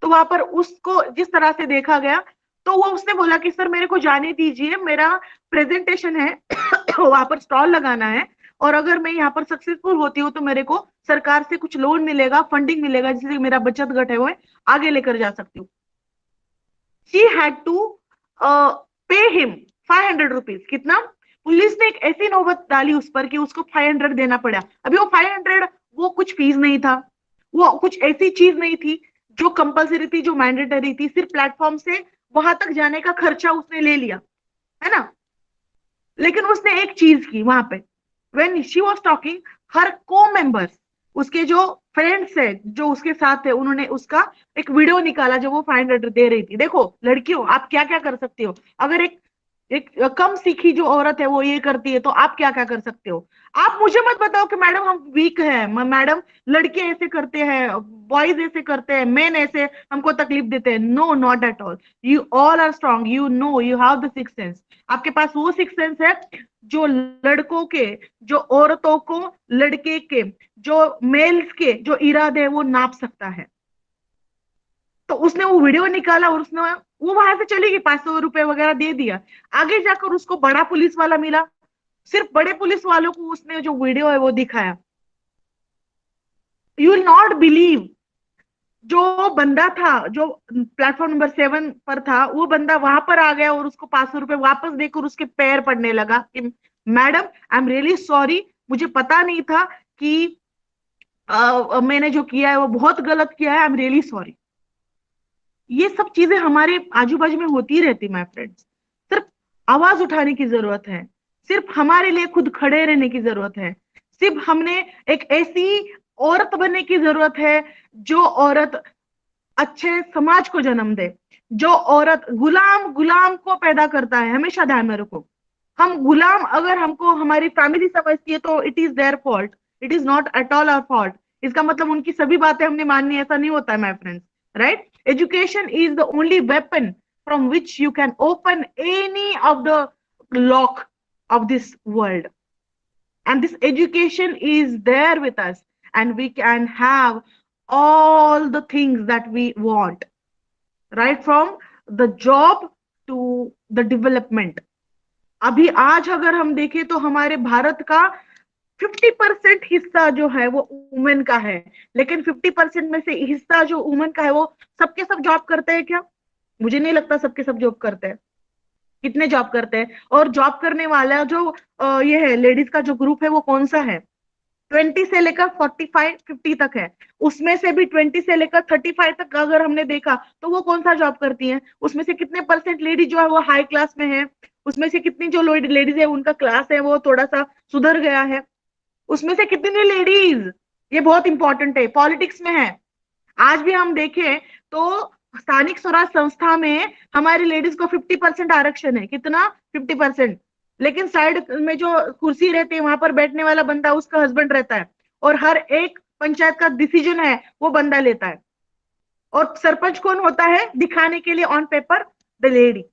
तो वहां पर उसको जिस तरह से देखा गया तो वो उसने बोला कि सर मेरे को जाने दीजिए, मेरा प्रेजेंटेशन है वहां पर स्टॉल लगाना है और अगर मैं यहाँ पर सक्सेसफुल होती हूँ तो मेरे को सरकार से कुछ लोन मिलेगा, फंडिंग मिलेगा, जिससे मेरा बचत गट है वो आगे लेकर जा सकती हूँ। She had to pay him 500 rupees। कितना? पुलिस ने एक ऐसी नौबत डाली उस पर कि उसको 500 देना पड़ा। अभी वो 500 वो कुछ फीस नहीं था, वो कुछ ऐसी चीज नहीं थी जो कंपलसरी थी, जो मैंडेटरी थी, सिर्फ प्लेटफॉर्म से वहां तक जाने का खर्चा उसने ले लिया, है ना। लेकिन उसने एक चीज की वहां पे, व्हेन शी वाज टॉकिंग, हर को मेंबर्स, उसके जो फ्रेंड्स है जो उसके साथ है, उन्होंने उसका एक वीडियो निकाला जो वो 500 दे रही थी। देखो लड़कियों, आप क्या क्या कर सकते हो। अगर एक कम सीखी जो औरत है वो ये करती है तो आप क्या क्या कर सकते हो। आप मुझे मत बताओ कि मैडम हम वीक हैं, मैडम लड़के ऐसे करते हैं, बॉयज ऐसे करते हैं, मेन ऐसे हमको तकलीफ देते हैं। No, not at all, you all are strong, you know, you have the six sense. आपके पास वो सिक्स सेंस है जो लड़कों के, जो औरतों को, लड़के के, जो मेल्स के जो इरादे है वो नाप सकता है। तो उसने वो वीडियो निकाला और उसने वो वहां से चली गई, 500 रुपए वगैरह दे दिया। आगे जाकर उसको बड़ा पुलिस वाला मिला, सिर्फ बड़े पुलिस वालों को उसने जो वीडियो है वो दिखाया। यू विल नॉट बिलीव, जो बंदा था जो प्लेटफॉर्म नंबर 7 पर था, वो बंदा वहां पर आ गया और उसको 500 रुपए वापस देकर उसके पैर पड़ने लगा कि madam I am really sorry, मुझे पता नहीं था कि मैंने जो किया है वो बहुत गलत किया है, आई एम रियली सॉरी। ये सब चीजें हमारे आजू बाजू में होती रहती माय फ्रेंड्स। सिर्फ आवाज उठाने की जरूरत है, सिर्फ हमारे लिए खुद खड़े रहने की जरूरत है, सिर्फ हमने एक ऐसी औरत बनने की जरूरत है जो औरत अच्छे समाज को जन्म दे, जो औरत गुलाम को पैदा करता है। हमेशा ध्यान में रखो, हम गुलाम अगर हमको हमारी फैमिली समझती है तो it is their fault, it is not at all our fault. इसका मतलब उनकी सभी बातें हमने माननी, ऐसा नहीं होता है my friends, right. Education is the only weapon from which you can open any of the lock of this world. And this education is there with us, and we can have all the things that we want, right from the job to the development. अभी आज अगर हम देखें तो हमारे भारत का 50% हिस्सा जो है वो वुमेन का है, लेकिन 50% में से हिस्सा जो वुमेन का है वो सबके सब जॉब करते हैं क्या? मुझे नहीं लगता सबके सब जॉब करते हैं। कितने जॉब करते हैं? और जॉब करने वाला जो ये है लेडीज का जो ग्रुप है वो कौन सा है? 20 से लेकर 45-50 तक है। उसमें से भी 20 से लेकर 35 तक अगर हमने देखा तो वो कौन सा जॉब करती हैं? उसमें से कितने परसेंट लेडी जो है वो हाई क्लास में है उसमें से कितनी जो लेडीज है उनका क्लास है वो थोड़ा सा सुधर गया है, उसमें से कितनी लेडीज, ये बहुत इंपॉर्टेंट है, पॉलिटिक्स में है। आज भी हम देखें तो स्थानिक स्वराज संस्था में हमारी लेडीज को 50% आरक्षण है। कितना? 50%। लेकिन साइड में जो कुर्सी रहती है वहां पर बैठने वाला बंदा उसका हस्बैंड रहता है, और हर एक पंचायत का डिसीजन है वो बंदा लेता है। और सरपंच कौन होता है? दिखाने के लिए on paper the lady.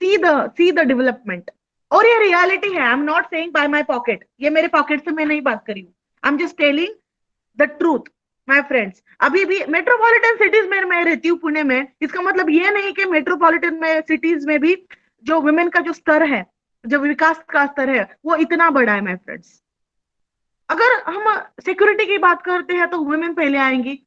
See the development. और ये रियलिटी है, I am not saying by my pocket, ये मेरे पॉकेट से मैं नहीं बात करी हूँ, I am just telling the truth my friends. अभी भी मेट्रोपॉलिटन सिटीज में मैं रहती हूँ पुणे में, इसका मतलब ये नहीं कि मेट्रोपॉलिटन में सिटीज में भी जो वुमेन का जो स्तर है, जो विकास का स्तर है वो इतना बड़ा है माय फ्रेंड्स। अगर हम सिक्योरिटी की बात करते हैं तो वुमेन पहले आएंगी,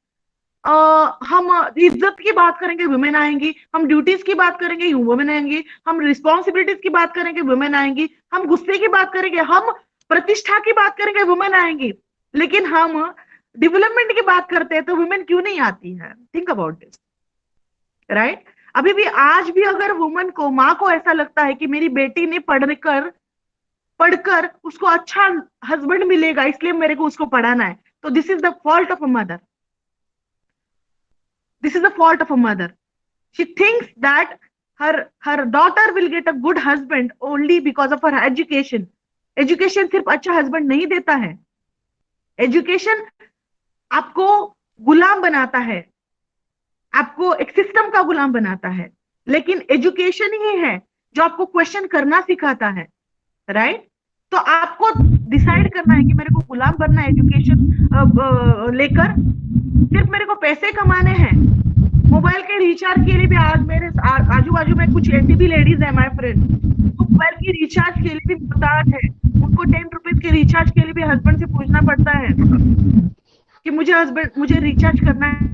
हम इज्जत की बात करेंगे वुमेन आएंगी, हम ड्यूटीज की बात करेंगे वुमेन आएंगी, हम रिस्पॉन्सिबिलिटीज की बात करेंगे वुमेन आएंगी, हम गुस्से की बात करेंगे, हम प्रतिष्ठा की बात करेंगे वुमेन आएंगी। लेकिन हम डेवलपमेंट की बात करते हैं तो वुमेन क्यों नहीं आती है? Think about this, right? अभी भी आज भी अगर वुमन को, माँ को ऐसा लगता है कि मेरी बेटी ने पढ़कर उसको अच्छा हस्बैंड मिलेगा इसलिए मेरे को उसको पढ़ाना है, तो this is the fault of a mother. This is the fault of a mother. She thinks that her daughter will get a good husband only because of her education. Education सिर्फ अच्छा husband नहीं देता है, education आपको गुलाम बनाता है, आपको एक सिस्टम का गुलाम बनाता है। लेकिन एजुकेशन ही है जो आपको क्वेश्चन करना सिखाता है, राइट? तो आपको डिसाइड करना है कि मेरे को गुलाम बनना है एजुकेशन लेकर, सिर्फ मेरे को पैसे कमाने हैं। मोबाइल के रिचार्ज के लिए भी आज मेरे आजू बाजू में कुछ ऐसी भी लेडीज है माय फ्रेंड, मोबाइल की रिचार्ज के लिए भी मुहताज है, उनको 10 रुपीज के रिचार्ज के लिए भी हस्बैंड से पूछना पड़ता है कि मुझे रिचार्ज करना है।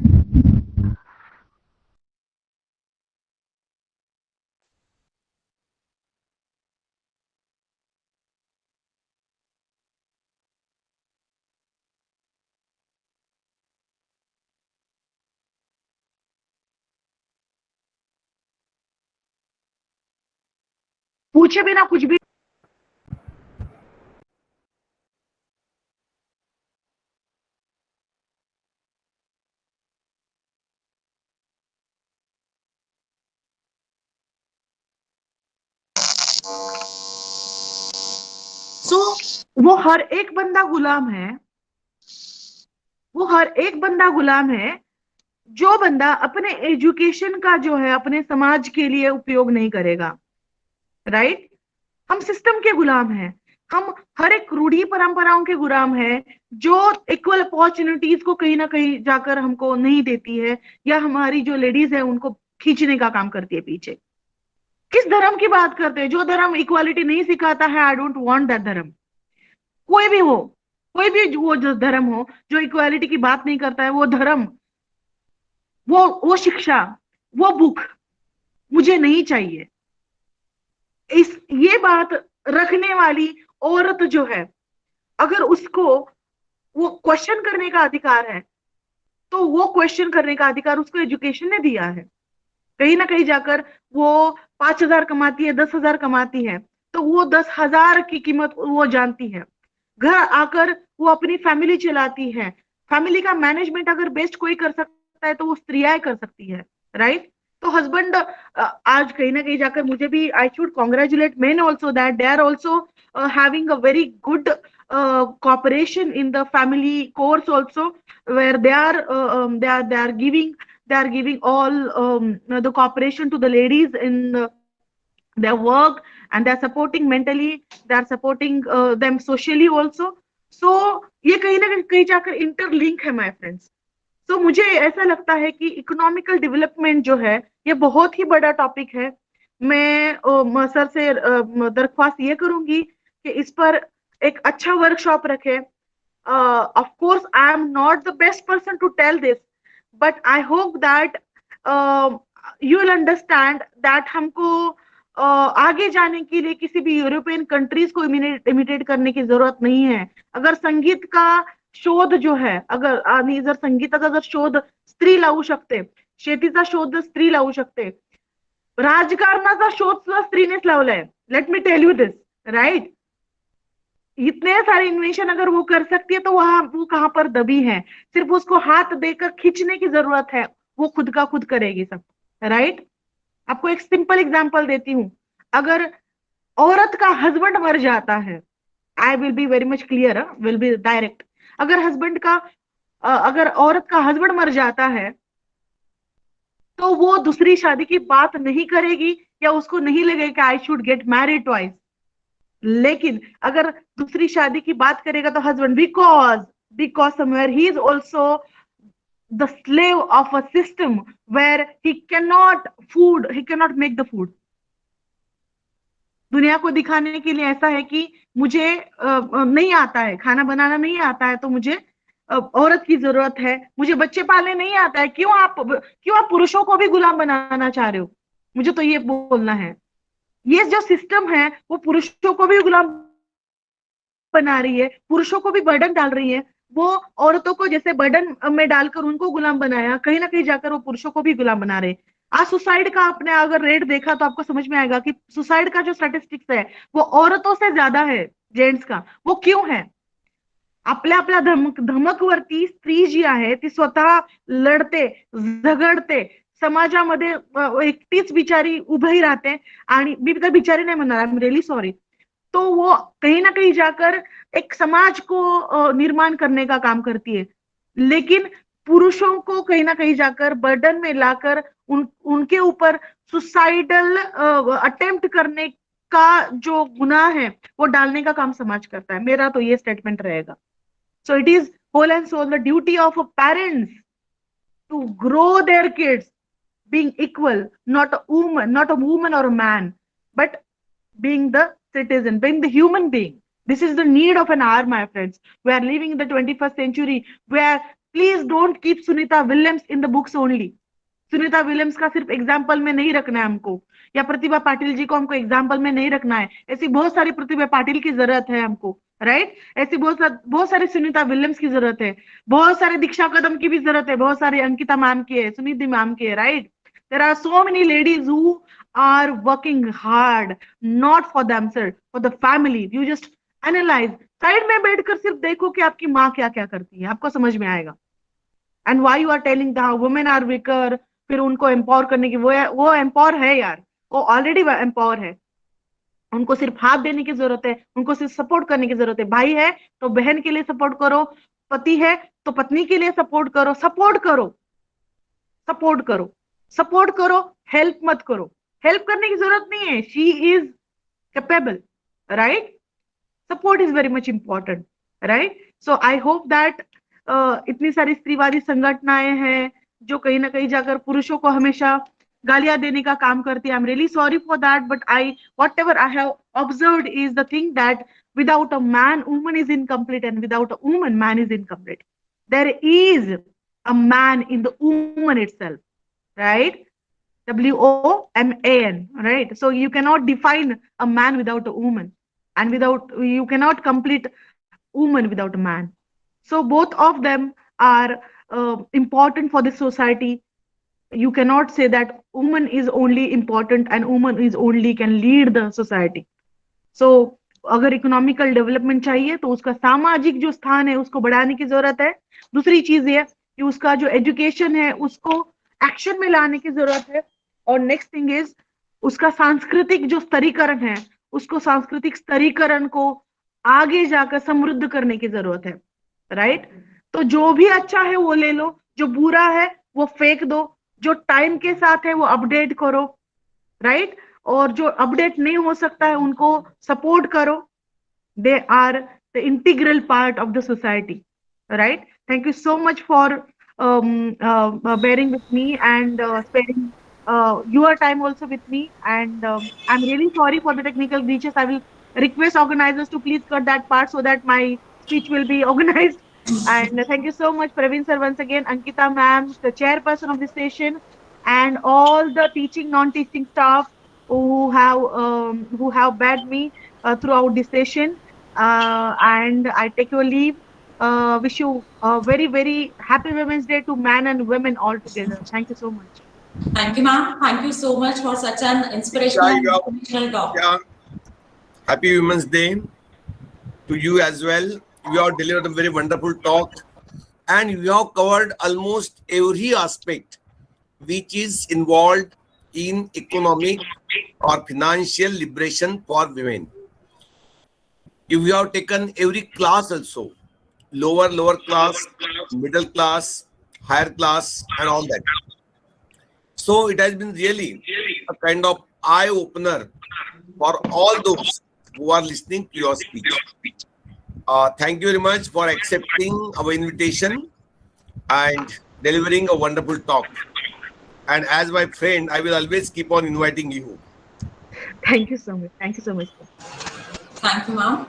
पूछे बिना कुछ भी। सो वो हर एक बंदा गुलाम है, वो हर एक बंदा गुलाम है जो बंदा अपने एजुकेशन का जो है अपने समाज के लिए उपयोग नहीं करेगा, राइट? हम सिस्टम के गुलाम हैं, हम हर एक रूढ़ी परंपराओं के गुलाम हैं जो इक्वल अपॉर्चुनिटीज को कहीं ना कहीं जाकर हमको नहीं देती है, या हमारी जो लेडीज है उनको खींचने का काम करती है पीछे। किस धर्म की बात करते हैं? जो धर्म इक्वालिटी नहीं सिखाता है, आई डोंट वांट दैट धर्म। कोई भी हो, कोई भी वो जो धर्म हो जो इक्वालिटी की बात नहीं करता है, वो धर्म, वो शिक्षा, वो बुक मुझे नहीं चाहिए। ये बात रखने वाली औरत जो है, अगर उसको वो क्वेश्चन करने का अधिकार है, तो वो क्वेश्चन करने का अधिकार उसको एजुकेशन ने दिया है। कहीं ना कहीं जाकर वो 5,000 कमाती है, 10,000 कमाती है, तो वो 10,000 की कीमत वो जानती है। घर आकर वो अपनी फैमिली चलाती है। फैमिली का मैनेजमेंट अगर बेस्ट कोई कर सकता है तो वो स्त्रियां कर सकती है, राइट? तो हस्बैंड आज कहीं ना कहीं जाकर मुझे भी, I should congratulate men also that they are also having a very good cooperation in the family course also, where they are giving all the cooperation to the ladies in their work, and they are supporting mentally, they are supporting them socially also. So ये कहीं ना कहीं जाकर interlink है my friends. तो मुझे ऐसा लगता है कि इकोनॉमिकल डेवलपमेंट जो है ये बहुत ही बड़ा टॉपिक है। मैं सर से दरख्वास्त ये करूंगी कि इस पर एक अच्छा वर्कशॉप रखे। Of course I am not the best person to tell this, but I hope that you will understand that हमको आगे जाने के लिए किसी भी यूरोपियन कंट्रीज को इमिटेट करने की जरूरत नहीं है। अगर संगीत का शोध जो है, अगर आणि जर संगीताचा जर शोध स्त्री लावू शकते, शेतीचा शोध स्त्री लावू शकते, राजकारणाचा शोध सुद्धा स्त्रीनेच लावलाय. Let me tell you this, right. इतने सारे इन्वेंशन अगर वो कर सकती है तो वहां वो कहाँ पर दबी है. सिर्फ उसको हाथ देकर खींचने की जरूरत है, वो खुद का खुद करेगी सब, राइट. आपको एक सिंपल एग्जांपल देती हूँ. अगर औरत का हस्बैंड मर जाता है, I will be very much clear, will be direct. अगर हस्बैंड का अगर औरत का हस्बैंड मर जाता है तो वो दूसरी शादी की बात नहीं करेगी या उसको नहीं लगेगा कि I should get married twice. लेकिन अगर दूसरी शादी की बात करेगा तो husband, because somewhere he is also the slave of a system where he can not make the food. दुनिया को दिखाने के लिए ऐसा है कि मुझे नहीं आता है, खाना बनाना नहीं आता है, तो मुझे औरत की जरूरत है. मुझे बच्चे पालने नहीं आता है, क्यों आप पुरुषों को भी गुलाम बनाना चाह रहे हो. मुझे तो ये बोलना है, ये जो सिस्टम है वो पुरुषों को भी गुलाम बना रही है, पुरुषों को भी बर्डन डाल रही है. वो औरतों को जैसे बर्डन में डालकर उनको गुलाम बनाया, कहीं ना कहीं जाकर वो पुरुषों को भी गुलाम बना रहे. आज सुसाइड का आपने अगर रेट देखा तो आपको समझ में आएगा कि सुसाइड का जो स्टैटिस्टिक्स है वो औरतों से ज्यादा है जेंट्स का. वो क्यों है? आपल्या आपल्या धमकवरती स्त्री जी आहे ती स्वतः लढते, झगडते, समाजामध्ये एकटीच बिचारी उभी राहते. आणि मी तर बिचारी नाही म्हणणार, आय एम रियली सॉरी. तो वो कहीं ना कहीं जाकर एक समाज को निर्माण करने का काम करती है. लेकिन पुरुषों को कहीं ना कहीं जाकर बर्डन में लाकर उनके ऊपर सुसाइडल अटेम्प्ट करने का जो गुनाह है वो डालने का काम समाज करता है. मेरा तो ये स्टेटमेंट रहेगा. So it is whole and sole the duty of a parents to grow their kids being equal, not a woman or a man, but being the citizen, being the human being. This is the need of an hour, my friends. We are living in the 21st century where please don't keep Sunita Williams in the books only. Sunita Williams का सिर्फ example में नहीं रखना है हमको, या प्रतिभा पाटिल जी को हमको एग्जाम्पल में नहीं रखना है. ऐसी बहुत सारी प्रतिभा पाटिल की जरूरत है हमको, राइट. ऐसी बहुत सारी सुनीता विलियम्स की जरूरत है, बहुत सारे दीक्षा कदम की भी जरूरत है, बहुत सारी अंकिता मैम की है, सुनिधि मैम की है, right. There are so many ladies who are working hard, not for themself, for the family. You just analyse, side में बैठकर सिर्फ देखो कि आपकी माँ क्या क्या करती है, आपको समझ में आएगा. And why you are telling the women are weaker, फिर उनको एम्पावर करने की, वो एम्पावर है यार, वो ऑलरेडी एम्पावर है. उनको सिर्फ हाथ देने की जरूरत है, उनको सिर्फ सपोर्ट करने की जरूरत है. भाई है तो बहन के लिए सपोर्ट करो, पति है तो पत्नी के लिए सपोर्ट करो. सपोर्ट करो, सपोर्ट करो, सपोर्ट करो, हेल्प मत करो. हेल्प करने की जरूरत नहीं है, she is capable, right. Support is very much important, right. So I hope that इतनी सारी स्त्रीवादी संगठनाएं हैं जो कहीं ना कहीं जाकर पुरुषों को हमेशा गालियां देने का काम करती है. I am really sorry for that, but what ever I have observed is the thing that without a man, woman is incomplete, and without a woman, man is incomplete. There is a man in the woman itself, right? WOMAN, right? So you cannot define a man without a woman, and you cannot complete woman without a man. So both of them are important for the society. You cannot say that woman is only important and woman is only can lead the society. So अगर economical development चाहिए तो उसका सामाजिक जो स्थान है उसको बढ़ाने की जरूरत है. दूसरी चीज ये कि उसका जो एजुकेशन है उसको एक्शन में लाने की जरूरत है. और नेक्स्ट थिंग इज उसका सांस्कृतिक जो स्तरीकरण है, उसको सांस्कृतिक स्तरीकरण को आगे जाकर समृद्ध करने की जरूरत है, राइट. तो जो भी अच्छा है वो ले लो, जो बुरा है वो फेंक दो, जो टाइम के साथ है वो अपडेट करो, राइट. और जो अपडेट नहीं हो सकता है उनको सपोर्ट करो. They are the integral part of the society, right. Thank you so much for bearing with me and spending your time also with me, and I'm really sorry for the technical glitches. I will request organizers to please cut that part so that my speech will be organized. And thank you so much, Praveen sir, once again, Ankita ma'am, the chairperson of this session, and all the teaching, non-teaching staff who have backed me throughout this session. And I take your leave. Wish you a very, very happy Women's Day to men and women all together. Thank you so much. Thank you, ma'am. Thank you so much for such an inspirational and motivational talk. Yeah. Happy Women's Day to you as well. You have delivered a very wonderful talk, and you have covered almost every aspect which is involved in economic or financial liberation for women. You have taken every class also, lower class, middle class, higher class, and all that. So it has been really a kind of eye opener for all those who are listening to your speech. Thank you very much for accepting our invitation and delivering a wonderful talk. And as my friend, I will always keep on inviting you. Thank you so much. Thank you so much. Thank you, ma'am.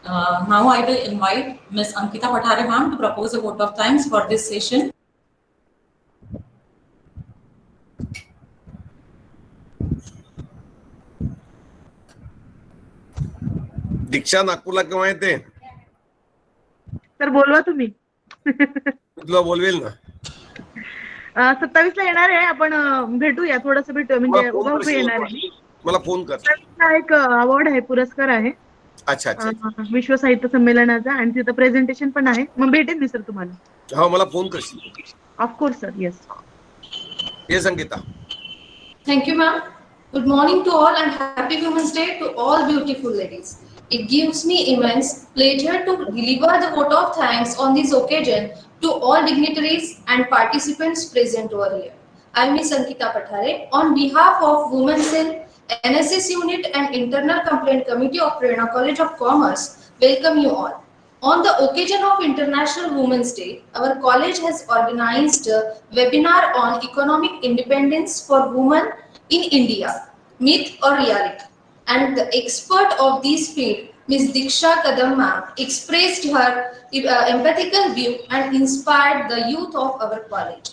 Now I will invite Ms. Ankita Pathare, ma'am, to propose a vote of thanks for this session. दीक्षा नागपूरला केव्हा येते? तर बोलवा तुम्ही. तुला बोलवेल ना. 27 ला येणार आहे आपण, भेटूया थोडंसं भेटूया म्हणजे उभा येणार आहे. मला फोन कर. एक अवॉर्ड आहे, पुरस्कार आहे. अच्छा अच्छा. विश्व साहित्य संमेलनाचा, आणि तिथं प्रेझेंटेशन पण आहे. मग भेटेन मी सर तुम्हाला. हा, मला फोन करशील. Of course sir. Yes. Yes Ankita. Thank you, ma'am. Good morning to all and happy Women's Day to all beautiful ladies. It gives me immense pleasure to deliver the vote of thanks on this occasion to all dignitaries and participants present over here. I am Ms. Ankita Pathare on behalf of Women's Cell, NSS Unit and Internal Complaint Committee of Prerna College of Commerce. Welcome you all. On the occasion of International Women's Day, our college has organized a webinar on economic independence for women in India, myth or reality. And the expert of this field, Ms. Diksha Kadam ma'am, expressed her empathical view and inspired the youth of our college.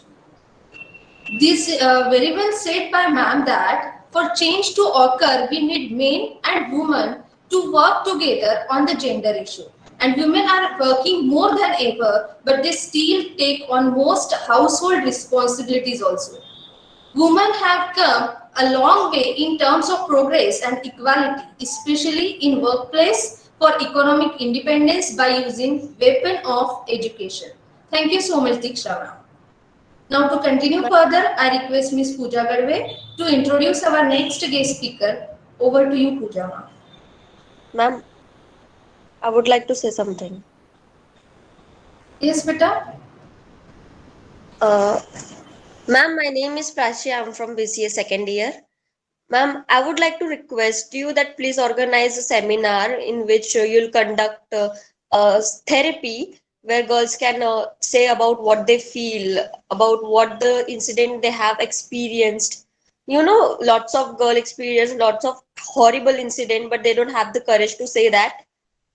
This very well said by ma'am that for change to occur, we need men and women to work together on the gender issue. And women are working more than ever, but they still take on most household responsibilities also. Women have come a long way in terms of progress and equality, especially in workplace for economic independence by using weapon of education. Thank you so much, Diksha ma'am. Now to continue further, I request Ms. Pooja Gadve to introduce our next guest speaker. Over to you, Pooja ma'am. Ma'am, I would like to say something. Yes, beta. Ma'am, my name is Prachi. I'm from BCA second year. Ma'am, I would like to request you that please organize a seminar in which you'll conduct therapy where girls can say about what they feel, about what the incident they have experienced. You know, lots of girls experience lots of horrible incident, but they don't have the courage to say that.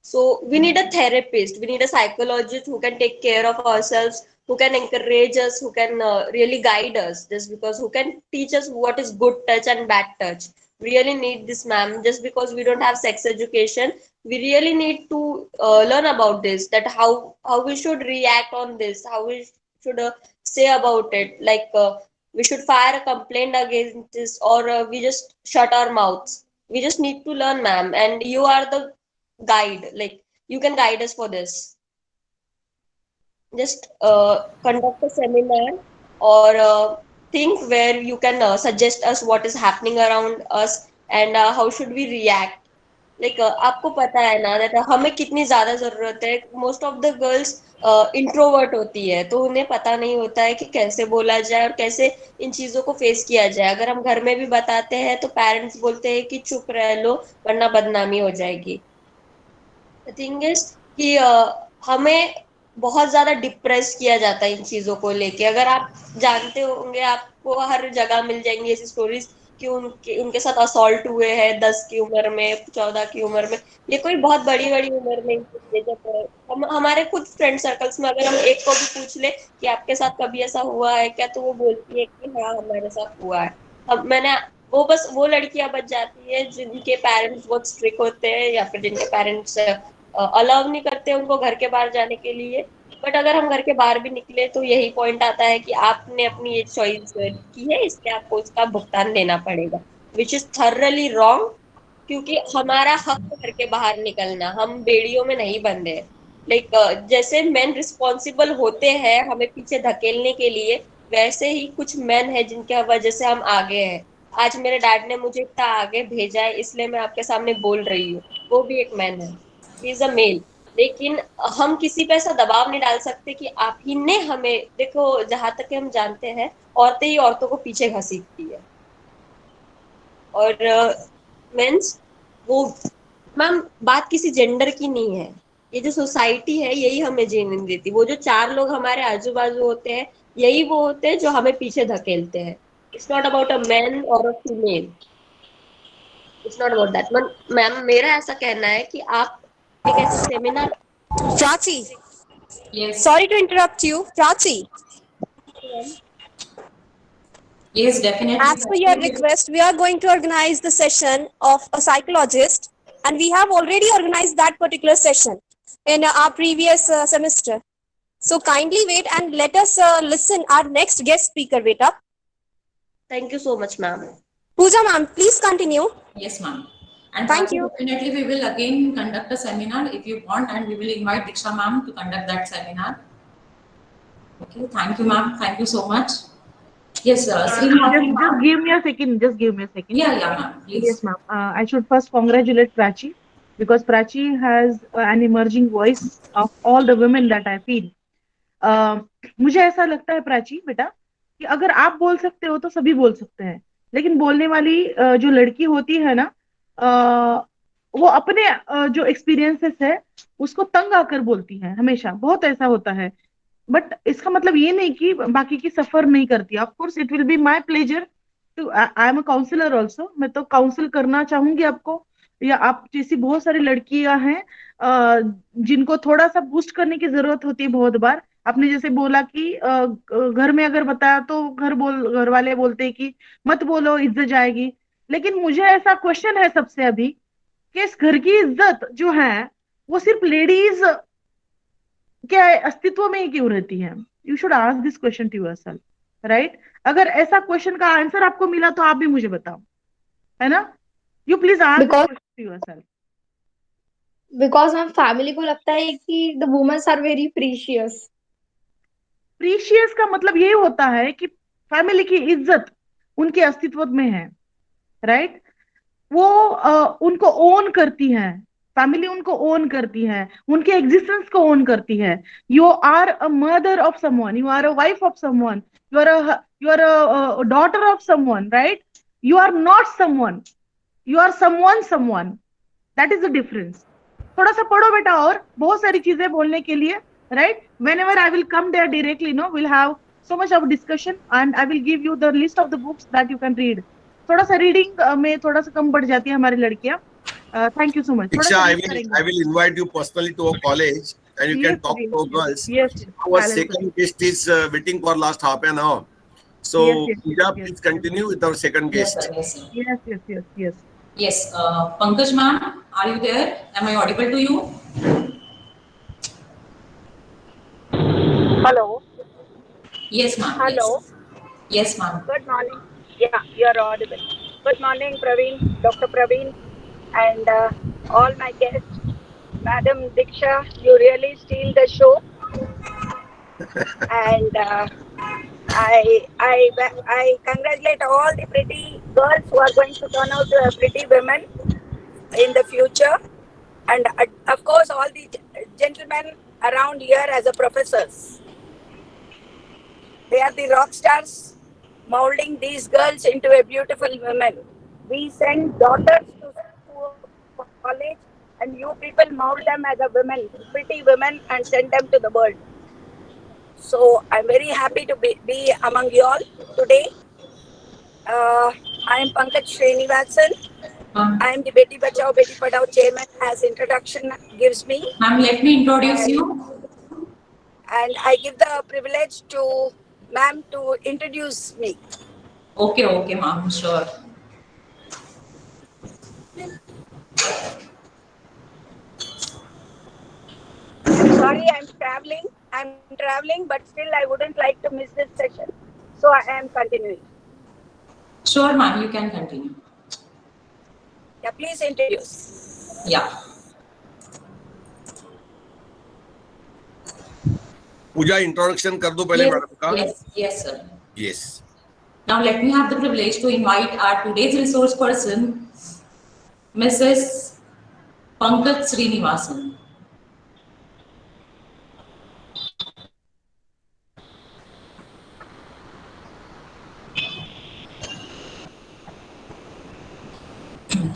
So we need a therapist, we need a psychologist who can take care of ourselves, who can encourage us, who can really guide us, just because who can teach us what is good touch and bad touch. We really need this, ma'am. Just because we don't have sex education, we really need to learn about this, that how we should react on this, how we should say about it, like we should fire a complaint against this, or we just shut our mouths. We just need to learn, ma'am, and you are the guide, like you can guide us for this. Just conduct a seminar or think where you can suggest us what is happening around us and how should we react. Like आपको पता है ना that हमें कितनी ज्यादा जरूरत है. Most of the girls introvert होती है, तो उन्हें पता नहीं होता है कि कैसे बोला जाए और कैसे इन चीजों को फेस किया जाए. अगर हम घर में भी बताते हैं तो पेरेंट्स बोलते हैं कि चुप रह लो वरना बदनामी हो जाएगी. द थिंग इज कि हमें बहुत ज्यादा डिप्रेस किया जाता है इन चीजों को लेके. अगर आप जानते होंगे, आपको हर जगह मिल जाएंगी ऐसी स्टोरीज कि उनके साथ असॉल्ट हुए हैं 10 की उम्र में, 14 की उम्र में. ये कोई बहुत बड़ी बड़ी उम्र नहीं है. जब हमारे खुद फ्रेंड सर्कल्स में अगर हम एक को भी पूछ ले कि आपके साथ कभी ऐसा हुआ है क्या, तो वो बोलती है कि हाँ हमारे साथ हुआ है. अब मैंने बस वो लड़कियां बच जाती है जिनके पेरेंट्स बहुत स्ट्रिक्ट होते हैं या फिर जिनके पेरेंट्स अलाउ नहीं करते उनको घर के बाहर जाने के लिए. बट अगर हम घर के बाहर भी निकले तो यही पॉइंट आता है कि आपने अपनी ये चॉइस की है, इसलिए आपको उसका भुगतान देना पड़ेगा, विच इज थरली रॉन्ग। क्योंकि हमारा हक है घर के बाहर निकलना, हम बेड़ियों में नहीं बंधे। लाइक जैसे मेन रिस्पॉन्सिबल होते हैं हमें पीछे धकेलने के लिए, वैसे ही कुछ मेन है जिनके वजह से हम आगे हैं। आज मेरे डैड ने मुझे इतना आगे भेजा है, इसलिए मैं आपके सामने बोल रही हूँ। वो भी एक मैन है, ही इज अ मेल। लेकिन हम किसी पे ऐसा दबाव नहीं डाल सकते कि आप ही ने हमें, देखो जहां तक हम जानते हैं औरतें ही औरतों को पीछे घसीटती है। और मेंस वो, मैम बात किसी जेंडर की नहीं है, ये जो सोसाइटी है यही हमें जीने नहीं देती। वो जो चार लोग हमारे आजू बाजू होते हैं, यही वो होते हैं जो हमें पीछे धकेलते हैं। It's not about a man और a female, it's not about that. Ma'am मेरा ऐसा कहना है कि आप एक ऐसे seminar, Prachi, Yes. sorry to interrupt you. Prachi, Yes, definitely. as per your request, we are going to organize the session of a psychologist, and we have already organized that particular session in our previous semester. So kindly wait and let us listen our next guest speaker. Wait up. thank you so much ma'am. Pooja ma'am, please continue. Yes, ma'am. And Thank Prachi, you. definitely we will again conduct a seminar if you want, and we will invite Diksha ma'am to conduct that seminar. Okay, thank you, ma'am. Thank you so much. Yes, Srinivasi Just ma'am. give me a second. Just give me a second. Yeah, ma'am. Please. Yes, ma'am. I should first congratulate Prachi because Prachi has an emerging voice of all the women that I feel. मुझे ऐसा लगता है प्राची बेटा कि अगर आप बोल सकते हो तो सभी बोल सकते हैं, लेकिन बोलने वाली जो लड़की होती है ना, वो अपने जो एक्सपीरियंसेस है उसको तंग आकर बोलती है, हमेशा बहुत ऐसा होता है। बट इसका मतलब ये नहीं कि बाकी की सफर नहीं करती। Of course it will be my pleasure to, I am a counsellor also, मैं तो काउंसिल करना चाहूंगी आपको, या आप जैसी बहुत सारी लड़कियां हैं जिनको थोड़ा सा बूस्ट करने की जरूरत होती है बहुत बार। आपने जैसे बोला कि घर में अगर बताया तो घर वाले बोलते हैं कि मत बोलो इज्जत जाएगी, लेकिन मुझे ऐसा क्वेश्चन है सबसे अभी कि इस घर की इज्जत जो है वो सिर्फ लेडीज क्या अस्तित्व में ही क्यों रहती है? You should ask this question to yourself, right? अगर ऐसा क्वेश्चन का आंसर आपको मिला तो आप भी मुझे बताओ, है ना? You please ask this because question to yourself. Ma'am family को लगता है कि the womens are very precious. Precious का मतलब ये होता है कि फैमिली की इज्जत उनके अस्तित्व में है, राइट? वो उनको ओन करती है, फैमिली उनको ओन करती है, उनके एग्जिस्टेंस को ओन करती है। You are a mother of someone, you are a wife of someone, you are a daughter of someone, right? You are not someone, you are someone, that is the difference. थोड़ा सा पढ़ो बेटा, और बहुत सारी चीजें बोलने के लिए, right? whenever I will come there directly, no, we'll have so much of discussion and I will give you the list of the books that you can read. थोड़ा सा रीडिंग में थोड़ा सा कम पड़ जाती है हमारी लड़कियां। Thank you so much. Diksha, I will invite you personally to a college and you can talk to girls. Yes. Our second guest is waiting for last half an hour. So, Yes. Pooja, please continue with our second Yes, guest. sir. Yes, sir. Yes. Yes, Pankaj ma'am, are you there? Am I audible to you? Hello. Yes, ma'am. Hello. Yes, ma'am. Good morning. Yeah, you are audible. Good morning, Praveen, Dr. Praveen, and all my guests. Madam Diksha, you really steal the show. And I congratulate all the pretty girls who are going to turn out to be pretty women in the future. And of course, all the gentlemen around here as a professors. They are the rock stars molding these girls into a beautiful women. We send daughters to college and you people mold them as a women, pretty women, and send them to the world. So I'm very happy to be among you all today. I am Pankaj Srinivasan. I am the Beti Bachao Beti Padhao chairman, as introduction gives me. Ma'am, let me introduce you. And I give the privilege to ma'am to introduce me. Okay, ma'am, sure. Sorry, I'm traveling I'm traveling, but still I wouldn't like to miss this session. So I am continuing. Sure, ma'am, you can continue. Yeah, please introduce. Yeah. Pooja introduction कर दो पहले madam का. Yes, sir. Yes. Now let me have the privilege to invite our today's resource person, Mrs. Pankaj Srinivasan.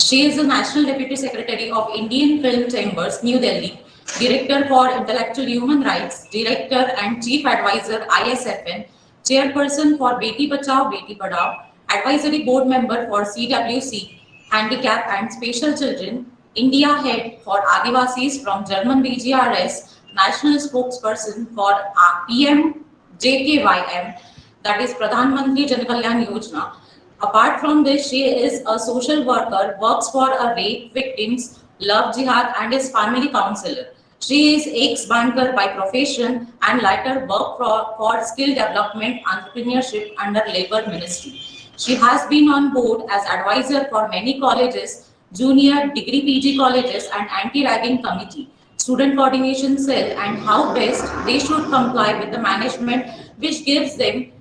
She is the National Deputy Secretary of Indian Film Chambers, New Delhi, Director for Intellectual Human Rights, Director and Chief Advisor, ISFN, Chairperson for Beti Bachao, Beti Padhao, Advisory Board Member for CWC, Handicap and Special Children, India Head for Adivasis from German BGRS, National Spokesperson for PMJKYM, that is Pradhan Mantri Jan Kalyan Yojana. Apart from this, she is a social worker, works for a rape victims, love jihad, and is family counselor. She is ex-banker by profession and later worked for skill development entrepreneurship under Labour Ministry. She has been on board as advisor for many colleges, junior degree PG colleges, and anti-ragging committee, student coordination cell, and how best they should comply with the management, which gives them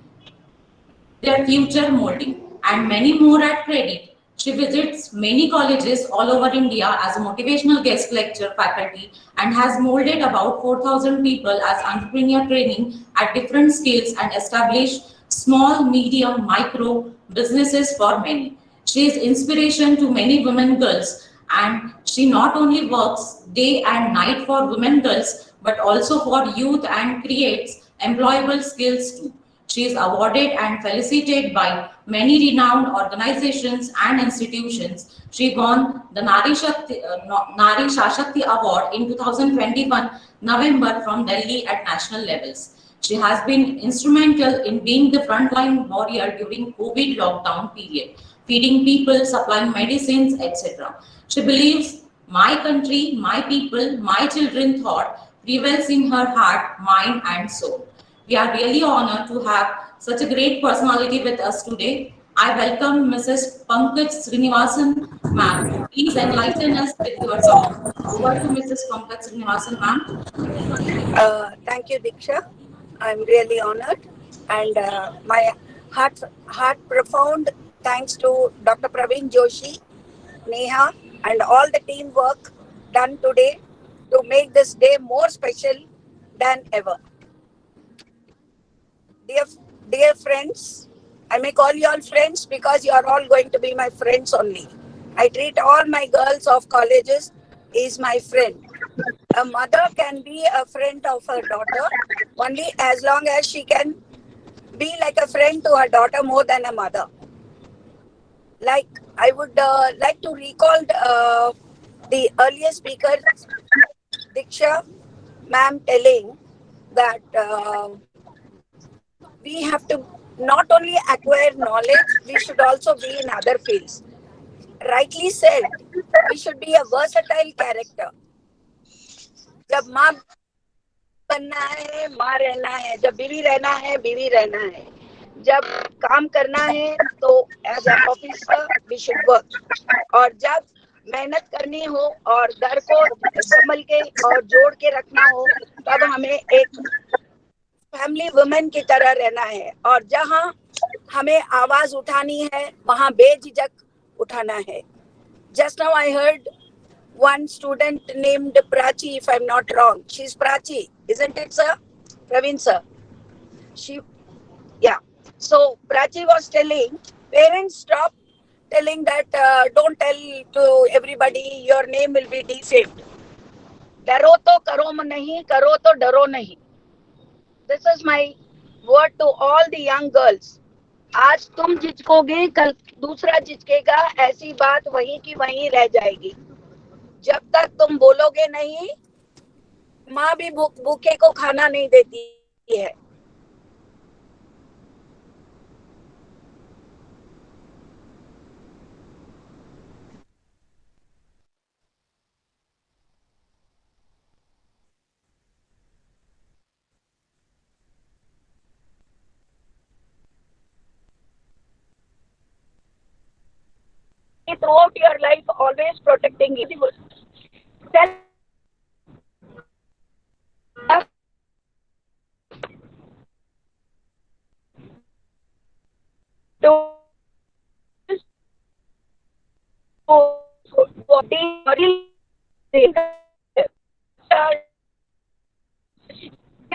their future molding, and many more at credit. She visits many colleges all over India as a motivational guest lecture faculty and has molded about 4,000 people as entrepreneur training at different scales and established small, medium, micro businesses for many. She is inspiration to many women girls, and she not only works day and night for women girls but also for youth and creates employable skills too. She is awarded and felicitated by many renowned organizations and institutions. She won the Nari Shashakti Award in 2021 November from Delhi at national levels. She has been instrumental in being the frontline warrior during COVID lockdown period, feeding people, supplying medicines, etc. She believes my country, my people, my children thought prevails in her heart, mind and soul. We are really honored to have such a great personality with us today. I welcome Mrs. Pankaj Srinivasan, ma'am. Please enlighten us with your talk. Over to Mrs. Pankaj Srinivasan, ma'am. Thank you, Diksha. I'm really honored, and my heart profound thanks to Dr. Praveen Joshi, Neha, and all the teamwork done today to make this day more special than ever. Dear, dear friends, I may call you all friends because you are all going to be my friends only. I treat all my girls of colleges is my friend. A mother can be a friend of her daughter only as long as she can be like a friend to her daughter more than a mother. Like I would like to recall the earlier speaker, Diksha ma'am, telling that we have to not only acquire knowledge, we should also be in other fields. Rightly said, we should be a versatile character. जब माँ बनना है माँ रहना है, जब बीवी रहना है बीवी रहना है, जब काम करना है तो as a officer we should work, और जब मेहनत करनी हो और घर को संभल के और जोड़ के रखना हो तब हमें एक फैमिली वुमेन की तरह रहना है, और जहाँ हमें आवाज उठानी है वहाँ बेझिझक उठाना है. Just now I heard one student named Prachi, if I'm not wrong. She's Prachi, isn't it, sir? Praveen, sir. Yeah. So Prachi was telling, parents stop telling that don't tell to everybody, your name will be defamed. डरो तो करो नहीं, करो तो डरो नहीं. This is my word to all the young girls. आज तुम झिझकोगे कल दूसरा झिझकेगा, ऐसी बात वहीं की वहीं रह जाएगी. जब तक तुम बोलोगे नहीं, माँ भी भूखे को खाना नहीं देती है. throughout your life, always protecting you.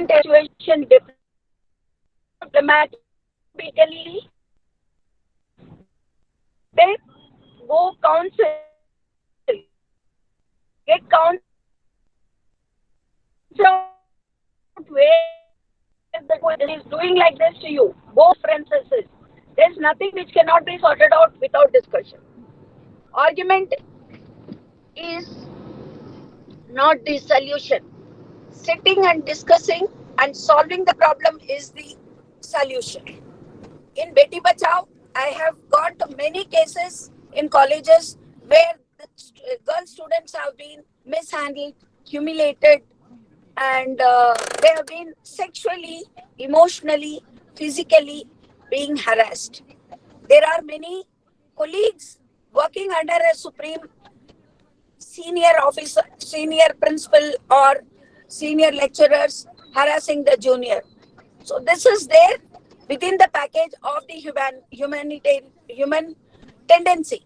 Situation diplomatically, then go counsel, get counsel out where the person is doing like this to you. Go references. There's nothing which cannot be sorted out without discussion. Argument is not the solution. Sitting and discussing and solving the problem is the solution. In Beti Bachao, I have got many cases in colleges where the girl students have been mishandled, humiliated, and they have been sexually, emotionally, physically being harassed. There are many colleagues working under a supreme senior officer, senior principal, or senior lecturers harassing the junior. So this is there within the package of the human tendency.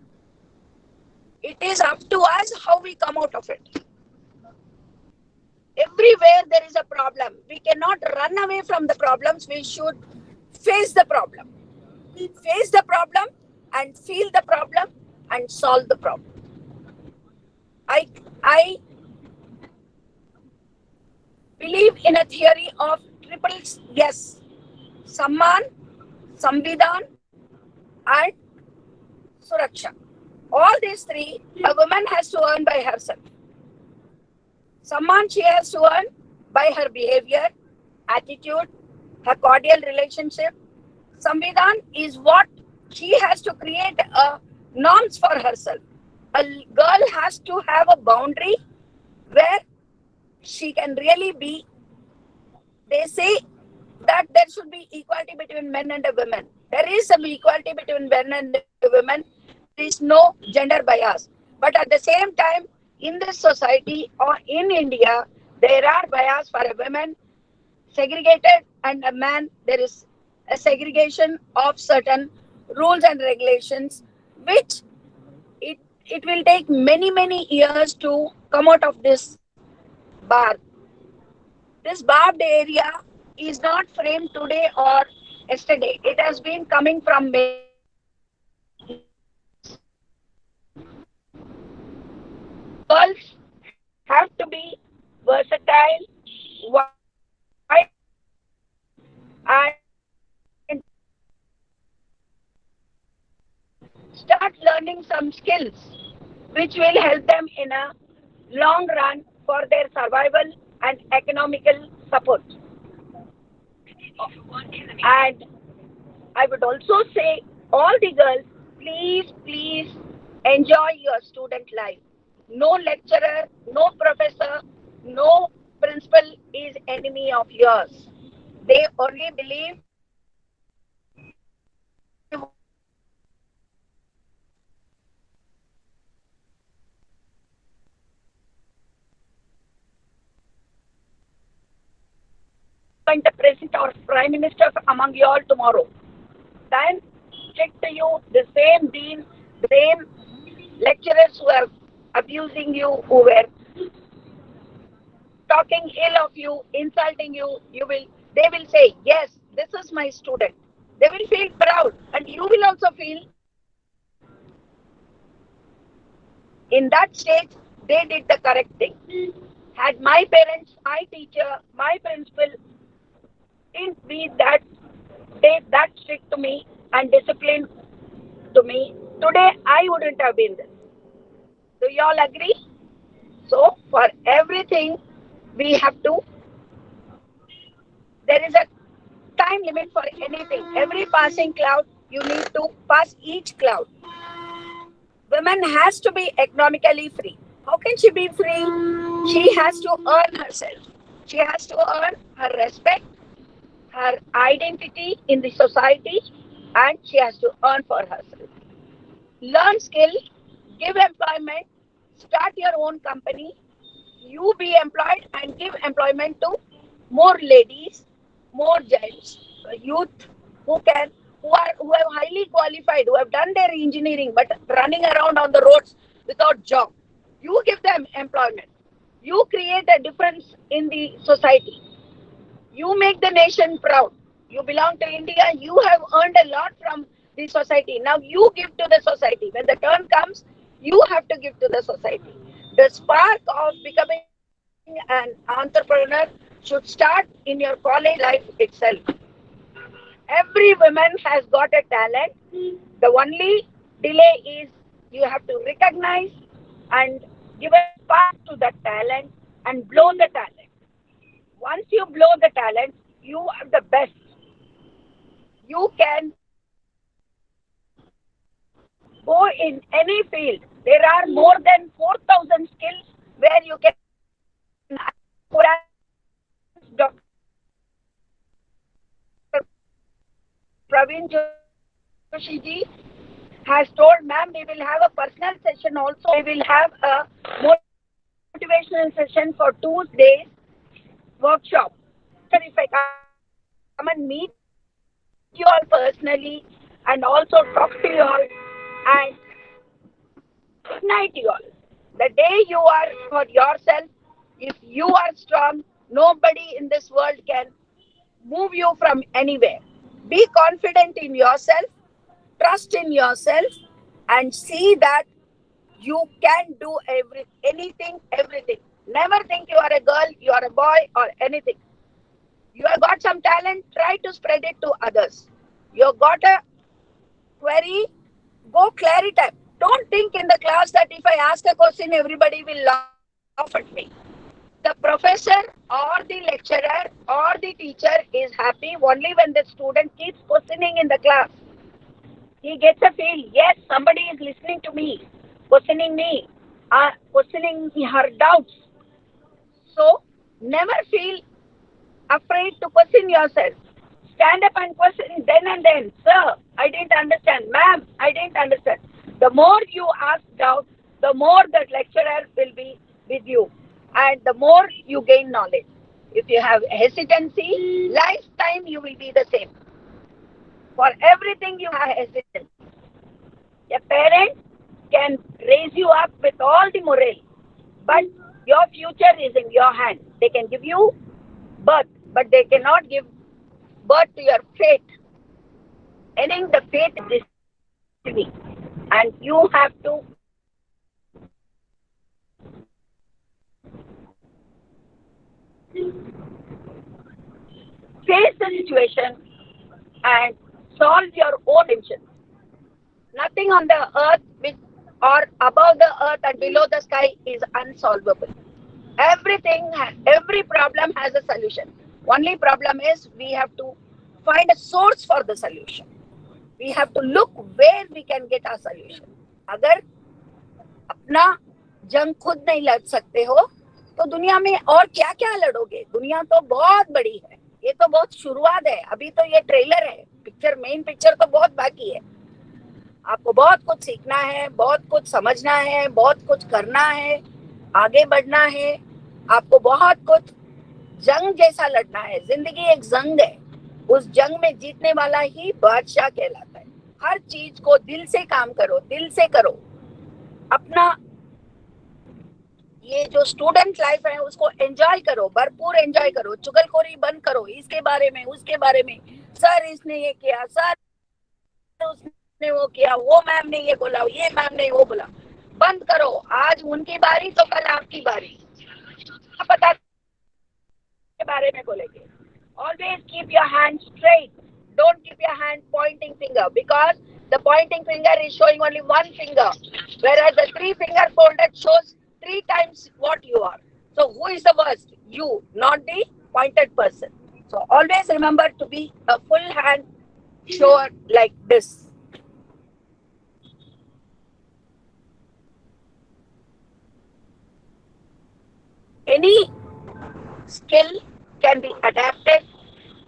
It is up to us how we come out of it. Everywhere there is a problem. We cannot run away from the problems. We should face the problem. Face the problem and feel the problem and solve the problem. I believe in a theory of triple yes. Samman, Samvidhan, and Suraksha. All these three, a woman has to earn by herself. Samman she has to earn by her behavior, attitude, her cordial relationship. Samvidhan is what she has to create norms for herself. A girl has to have a boundary where she can really be. They say that there should be equality between men and women. There is some equality between men and women. There is no gender bias. But at the same time, in this society or in India, there are bias for a woman segregated and a man. There is a segregation of certain rules and regulations, which it will take many years to come out of this bar. This barbed area is not framed today or yesterday. It has been coming from many years. Girls have to be versatile, wide, and start learning some skills which will help them in a long run for their survival and economical support. And I would also say, all the girls, please enjoy your student life. No lecturer, no professor, no principal is enemy of yours. They only believe the president or prime minister among you all tomorrow. Then check to you the same dean, the same lecturers who are abusing you, who were talking ill of you, insulting you, they will say, yes, this is my student. They will feel proud, and you will also feel in that stage they did the correct thing. Had my parents, my teacher, my principal didn't be that strict to me and disciplined to me, today I wouldn't have been this. Do you all agree? So for everything we have to, there is a time limit for anything. Every passing cloud, you need to pass each cloud. Women has to be economically free. How can she be free? She has to earn herself. She has to earn her respect, her identity in the society, and she has to earn for herself. Learn skill, give employment, start your own company, you be employed and give employment to more ladies, more gents, youth who can, who are highly qualified, who have done their engineering but running around on the roads without job. You give them employment. You create a difference in the society. You make the nation proud. You belong to India. You have earned a lot from the society. Now you give to the society. When the turn comes, you have to give to the society. The spark of becoming an entrepreneur should start in your college life itself. Every woman has got a talent. The only delay is you have to recognize and give a spark to that talent and blow the talent. Once you blow the talent, you are the best. You can go in any field. There are more than 4,000 skills where you can. Dr. Praveen Joshi ji has told, ma'am, we will have a personal session also. We will have a motivational session for 2 days workshop. So if I come and meet you all personally and also talk to you all and ignite you all. The day you are for yourself, if you are strong, nobody in this world can move you from anywhere. Be confident in yourself, trust in yourself, and see that you can do anything, everything. Never think you are a girl, you are a boy, or anything. You have got some talent, try to spread it to others. You have got a query, go clear it up. Don't think in the class that if I ask a question, everybody will laugh at me. The professor or the lecturer or the teacher is happy only when the student keeps questioning in the class. He gets a feel, yes, somebody is listening to me, questioning her doubts. So never feel afraid to question yourself. Stand up and question then and then. Sir, I didn't understand. Ma'am, I didn't understand. The more you ask doubt, the more the lecturer will be with you and the more you gain knowledge. If you have hesitancy, lifetime you will be the same. For everything you have hesitancy. A parent can raise you up with all the morale, but your future is in your hand. They can give you birth, but they cannot give birth to your fate. Ending the fate is destiny, and you have to face the situation and solve your own tensions. Nothing on the earth or above the earth and below the sky is unsolvable. Every problem has a solution. Only problem is we have to find a source for the solution. We have to look where we can get our solution. अगर अपना जंग खुद नहीं लड़ सकते हो तो दुनिया में और क्या क्या लड़ोगे? दुनिया तो बहुत बड़ी है. ये तो बहुत शुरुआत है. अभी तो ये ट्रेलर है. मेन पिक्चर तो बहुत बाकी है. आपको बहुत कुछ सीखना है, बहुत कुछ समझना है, बहुत कुछ करना है, आगे बढ़ना है. आपको बहुत कुछ जंग जैसा लड़ना है. जिंदगी एक जंग है. उस जंग में जीतने वाला ही बादशाह कहलाता है. हर चीज को दिल से काम करो, दिल से करो. अपना ये जो स्टूडेंट लाइफ है उसको एंजॉय करो, भरपूर एंजॉय करो. चुगलखोरी बंद करो इसके बारे में, उसके बारे में. सर इसने ये किया, सर उसने वो किया, वो मैम ने ये बोला, ये मैम ने वो बोला. बंद करो. आज उनकी बारी तो कल आपकी बारी. पता के बारे में बोलेंगे. Always keep your hand straight. Don't keep your hand pointing finger, because the pointing finger is showing only one finger, whereas the 3-finger folded shows 3 times what you are. So who is the worst? You, not the pointed person. So always remember to be a full hand shower like this. Any skill can be adapted.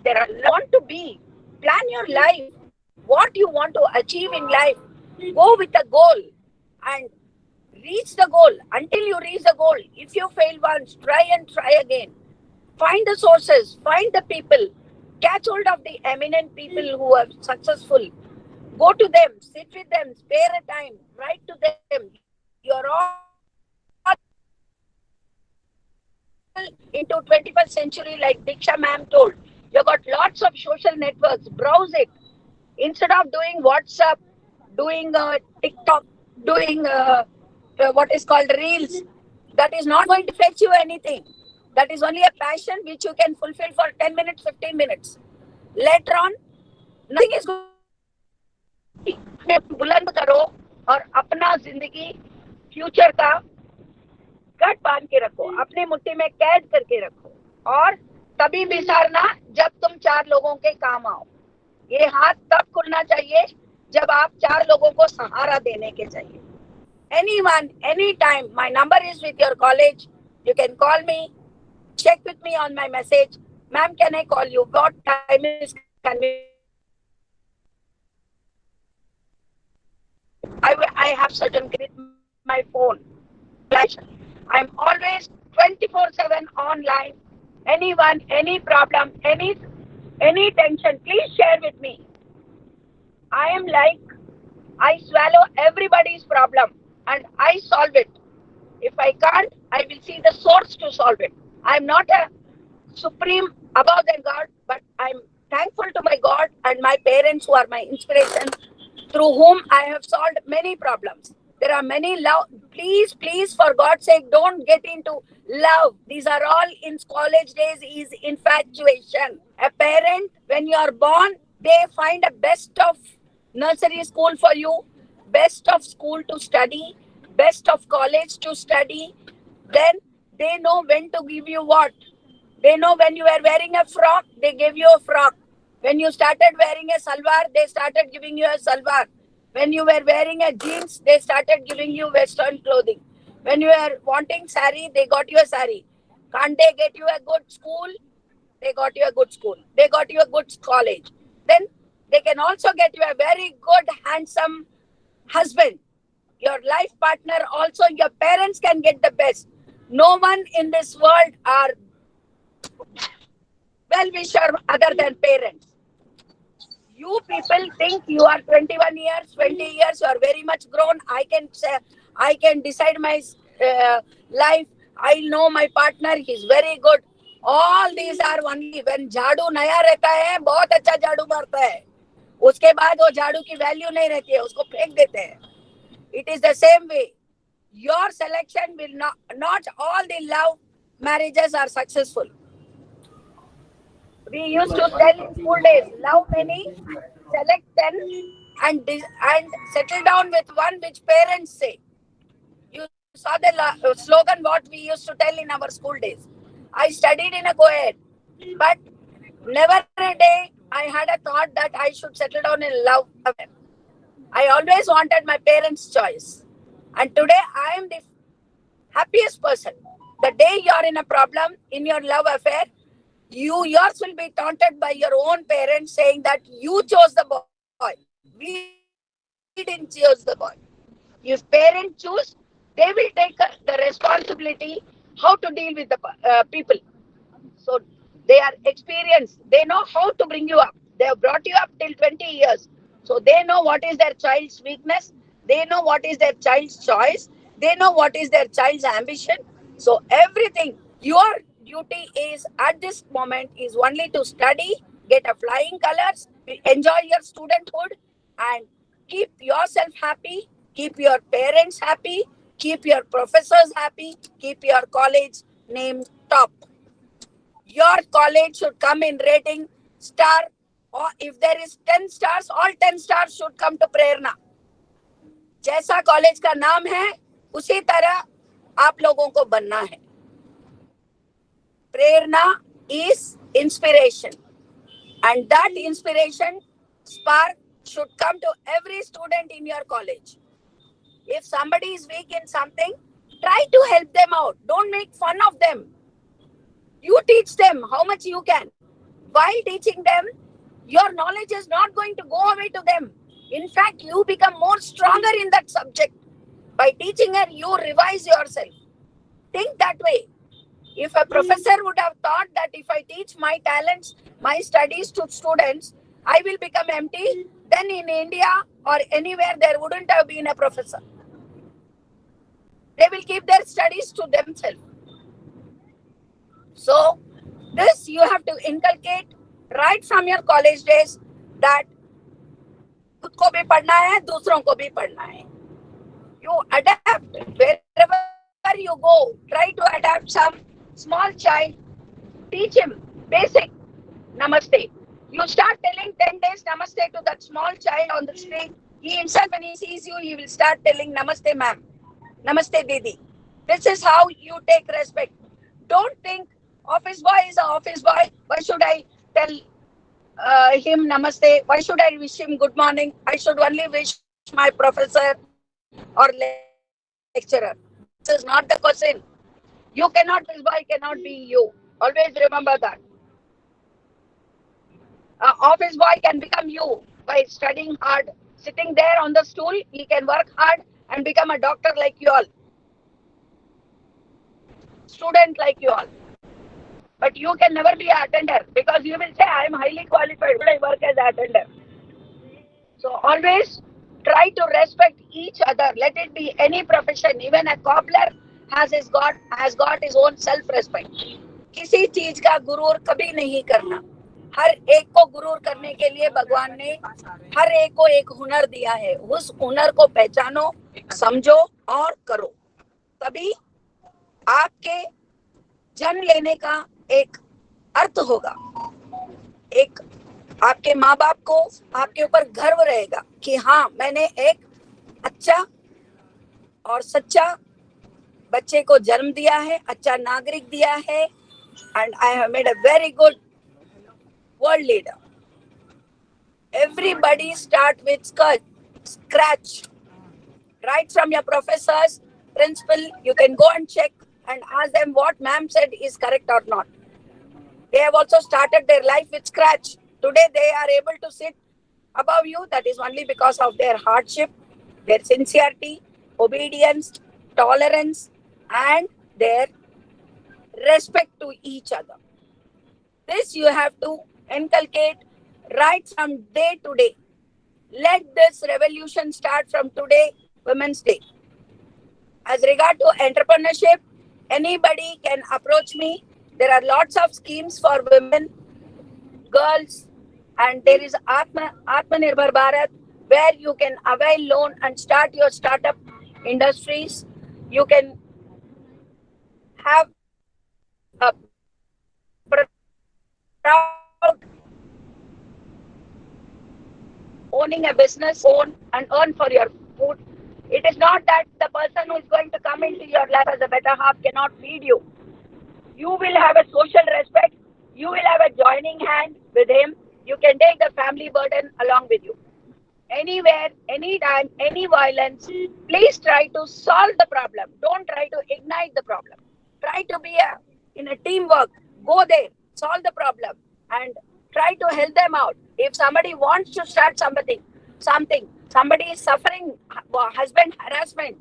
There are want to be. Plan your life. What you want to achieve in life. Go with a goal and Reach the goal. Until you reach the goal, if you fail once, try and try again. Find the sources, find the people, catch hold of the eminent people who are successful. Go to them, sit with them, spare a time, write to them. You're all into 21st century, like Diksha ma'am told. You got lots of social networks. Browse it. Instead of doing WhatsApp, doing TikTok, doing what is called Reels, that is not going to fetch you anything. That is only a passion which you can fulfill for 10 minutes, 15 minutes. Later on, nothing is going to बुलंद करो और अपना जिंदगी future का गट बांध के रखो, अपनी मुट्ठी में कैद करके रखो, और तभी विसारना जब तुम 4 लोगों के काम आओ. ये हाथ तब खुलना चाहिए जब आप 4 लोगों को सहारा देने के चाहिए. Anyone, anytime, my number is with your college. You can call me, check with me on my message. Ma'am, can I call you? What time is convenient? I have certain with my phone. I'm always 24/7 online. Anyone, any problem, any tension, please share with me. I am like, I swallow everybody's problem and I solve it. If I can't, I will see the source to solve it. I'm not a supreme above than God, but I'm thankful to my God and my parents who are my inspiration, through whom I have solved many problems. There are many love. Please, for God's sake, don't get into love. These are all in college days is infatuation. A parent, when you are born, they find a best of nursery school for you, best of school to study, best of college to study. Then they know when to give you what. They know when you are wearing a frock, they give you a frock. When you started wearing a salwar, they started giving you a salwar. When you were wearing a jeans, they started giving you Western clothing. When you were wanting sari, they got you a sari. Can't they get you a good school? They got you a good school. They got you a good college. Then they can also get you a very good, handsome husband. Your life partner also, your parents can get the best. No one in this world are well-wisher other than parents. You people think you are 21 years, 20 years, you are very much grown. I can decide my life. I know my partner, he's very good. All these are only when झाड़ू नया रहता है, बहुत अच्छा झाड़ू मारता है. उसके बाद वो झाड़ू की वैल्यू नहीं रहती है, उसको फेंक देते हैं. It is the same way. Your selection will not all the love marriages are successful. We used to tell in school days, love many, select 10 and settle down with one which parents say. You saw the slogan what we used to tell in our school days. I studied in a co-ed, but never a day I had a thought that I should settle down in love. I always wanted my parents' choice. And today I am the happiest person. The day you are in a problem in your love affair, yours will be taunted by your own parents saying that you chose the boy. We didn't choose the boy. If parents choose, they will take the responsibility how to deal with the people. So they are experienced. They know how to bring you up. They have brought you up till 20 years. So they know what is their child's weakness. They know what is their child's choice. They know what is their child's ambition. So everything, your duty is at this moment is only to study, get a flying colors, enjoy your studenthood, and keep yourself happy, keep your parents happy, keep your professors happy, keep your college name top. Your college should come in rating star, or if there is 10 stars, all 10 stars should come to Prerna. जैसा college का नाम है उसी तरह आप लोगों को बनना है. Prerna is inspiration, and that inspiration spark should come to every student in your college. If somebody is weak in something, try to help them out. Don't make fun of them. You teach them how much you can. While teaching them, your knowledge is not going to go away to them. In fact, you become more stronger in that subject By teaching her, you revise yourself. Think that way. If a professor would have thought that if I teach my talents, my studies to students, I will become empty, then in India or anywhere there wouldn't have been a professor. They will keep their studies to themselves. So, this you have to inculcate right from your college days that खुद को भी पढ़ना है, दूसरों को भी पढ़ना है. You adapt wherever you go. Try to adapt some small child. Teach him basic namaste. You start telling 10 days namaste to that small child on the street. He himself, when he sees you, he will start telling namaste ma'am, namaste didi. This is how you take respect. Don't think office boy is an office boy. Why should I tell him namaste? Why should I wish him good morning? I should only wish my professor or lecturer. This is not the question. You cannot, this boy cannot be you. Always remember that. Office boy can become you by studying hard. Sitting there on the stool, he can work hard and become a doctor like you all. Student like you all. But you can never be an attender because you will say, I am highly qualified, but I work as an attender. So always try to respect each other. Let it be any profession. Even a cobbler has got his own self-respect. किसी चीज का गुरूर कभी नहीं करना. हर एक को गुरूर करने के लिए भगवान ने हर एक को एक हुनर दिया है. उस हुनर को पहचानो, समझो और करो. तभी आपके जन्म लेने का एक अर्थ होगा. एक आपके माँ बाप को आपके ऊपर गर्व रहेगा कि हाँ, मैंने एक अच्छा और सच्चा बच्चे को जन्म दिया है, अच्छा नागरिक दिया है, and I have made a very good world leader. Everybody start with scratch. Right from your professors, principal, you can go and check and ask them what ma'am said is correct or not. They have also started their life with scratch. Today they are able to sit above you. That is only because of their hardship, their sincerity, obedience, tolerance, and their respect to each other. This you have to inculcate right from day to day. Let this revolution start from today, Women's Day. As regard to entrepreneurship, anybody can approach me. There are lots of schemes for women, girls, and there is Atmanirbhar Bharat, where you can avail loan and start your startup industries. You can have a proud owning a business, own and earn for your food. It is not that the person who is going to come into your life as a better half cannot feed you. You will have a social respect. You will have a joining hand with him. You can take the family burden along with you. Anywhere, anytime, any violence, please try to solve the problem. Don't try to ignite the problem. Try to be in a teamwork. Go there, solve the problem, and try to help them out. If somebody wants to start something, somebody is suffering husband harassment,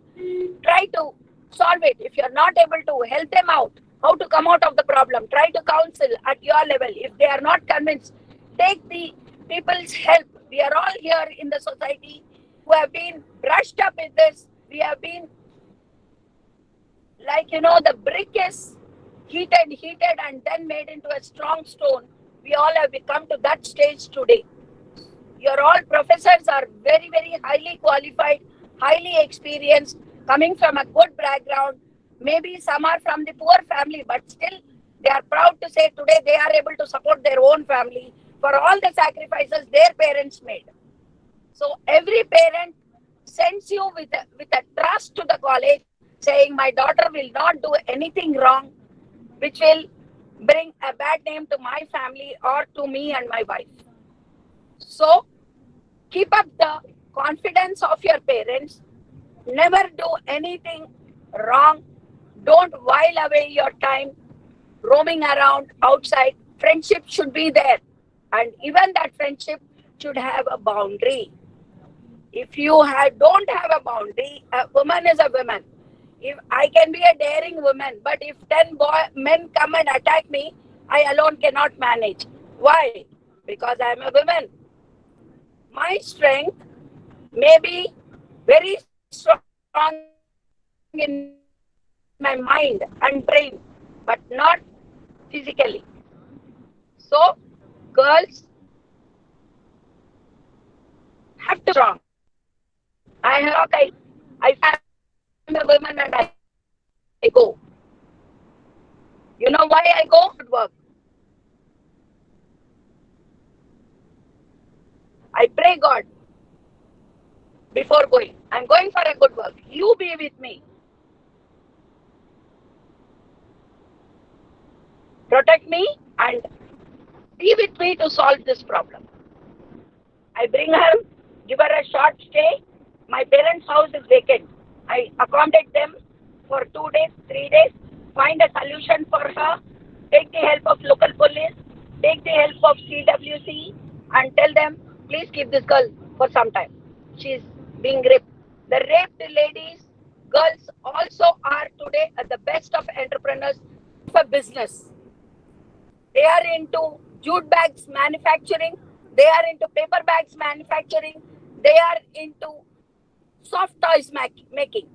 try to solve it. If you're not able to help them out, how to come out of the problem, try to counsel at your level. If they are not convinced, take the people's help. We are all here in the society who have been brushed up with this. We have been like, the brick is heated and then made into a strong stone. We all have come to that stage today. Your all professors are very, very highly qualified, highly experienced, coming from a good background. Maybe some are from the poor family, but still they are proud to say today they are able to support their own family for all the sacrifices their parents made. So every parent sends you with a trust to the college, saying my daughter will not do anything wrong, which will bring a bad name to my family or to me and my wife. So keep up the confidence of your parents. Never do anything wrong. Don't while away your time roaming around outside. Friendship should be there. And even that friendship should have a boundary. If you don't have a boundary, a woman is a woman. If I can be a daring woman, but if 10 men come and attack me, I alone cannot manage. Why? Because I am a woman. My strength may be very strong in my mind, untrained, but not physically. So, girls have to be strong. I have a work, I am a woman and I go. You know why I go? Good work. I pray God before going. I'm going for a good work. You be with me. Protect me and be with me to solve this problem. I bring her, give her a short stay. My parents' house is vacant. I accommodate them for 2 days, 3 days, find a solution for her, take the help of local police, take the help of CWC, and tell them, please keep this girl for some time. She's being raped. The raped ladies, girls also are today at the best of entrepreneurs for business. They are into jute bags manufacturing. They are into paper bags manufacturing. They are into soft toys making.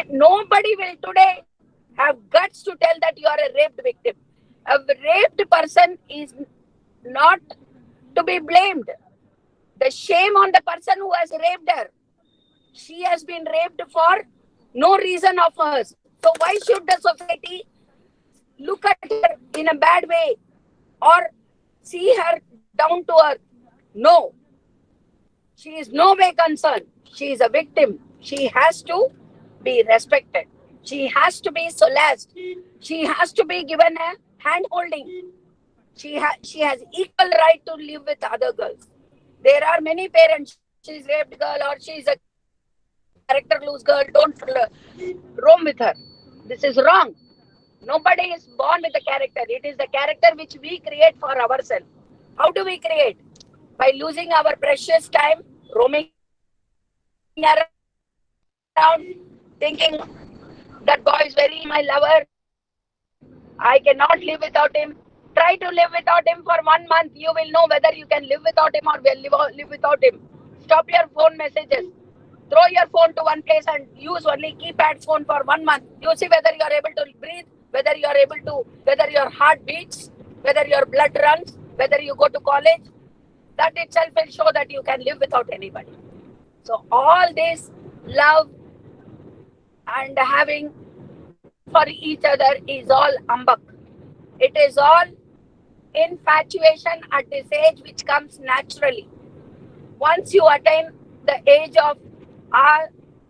Nobody will today have guts to tell that you are a raped victim. A raped person is not to be blamed. The shame on the person who has raped her. She has been raped for no reason of hers. So why should the society look at her in a bad way or see her down to earth? No. She is no way concerned. She is a victim. She has to be respected. She has to be solaced. She has to be given a hand holding. She has equal right to live with other girls. There are many parents. She's raped girl or she's a character loose girl. Don't roam with her. This is wrong. Nobody is born with a character. It is the character which we create for ourselves. How do we create? By losing our precious time, roaming around, thinking that boy is very my lover. I cannot live without him. Try to live without him for 1 month. You will know whether you can live without him or will live without him. Stop your phone messages. Throw your phone to one place and use only keypad phone for 1 month. You see whether you are able to breathe, whether you are able to, whether your heart beats, whether your blood runs, whether you go to college. That itself will show that you can live without anybody. So all this love and having for each other is all humbug. It is all infatuation at this age which comes naturally. Once you attain the age of our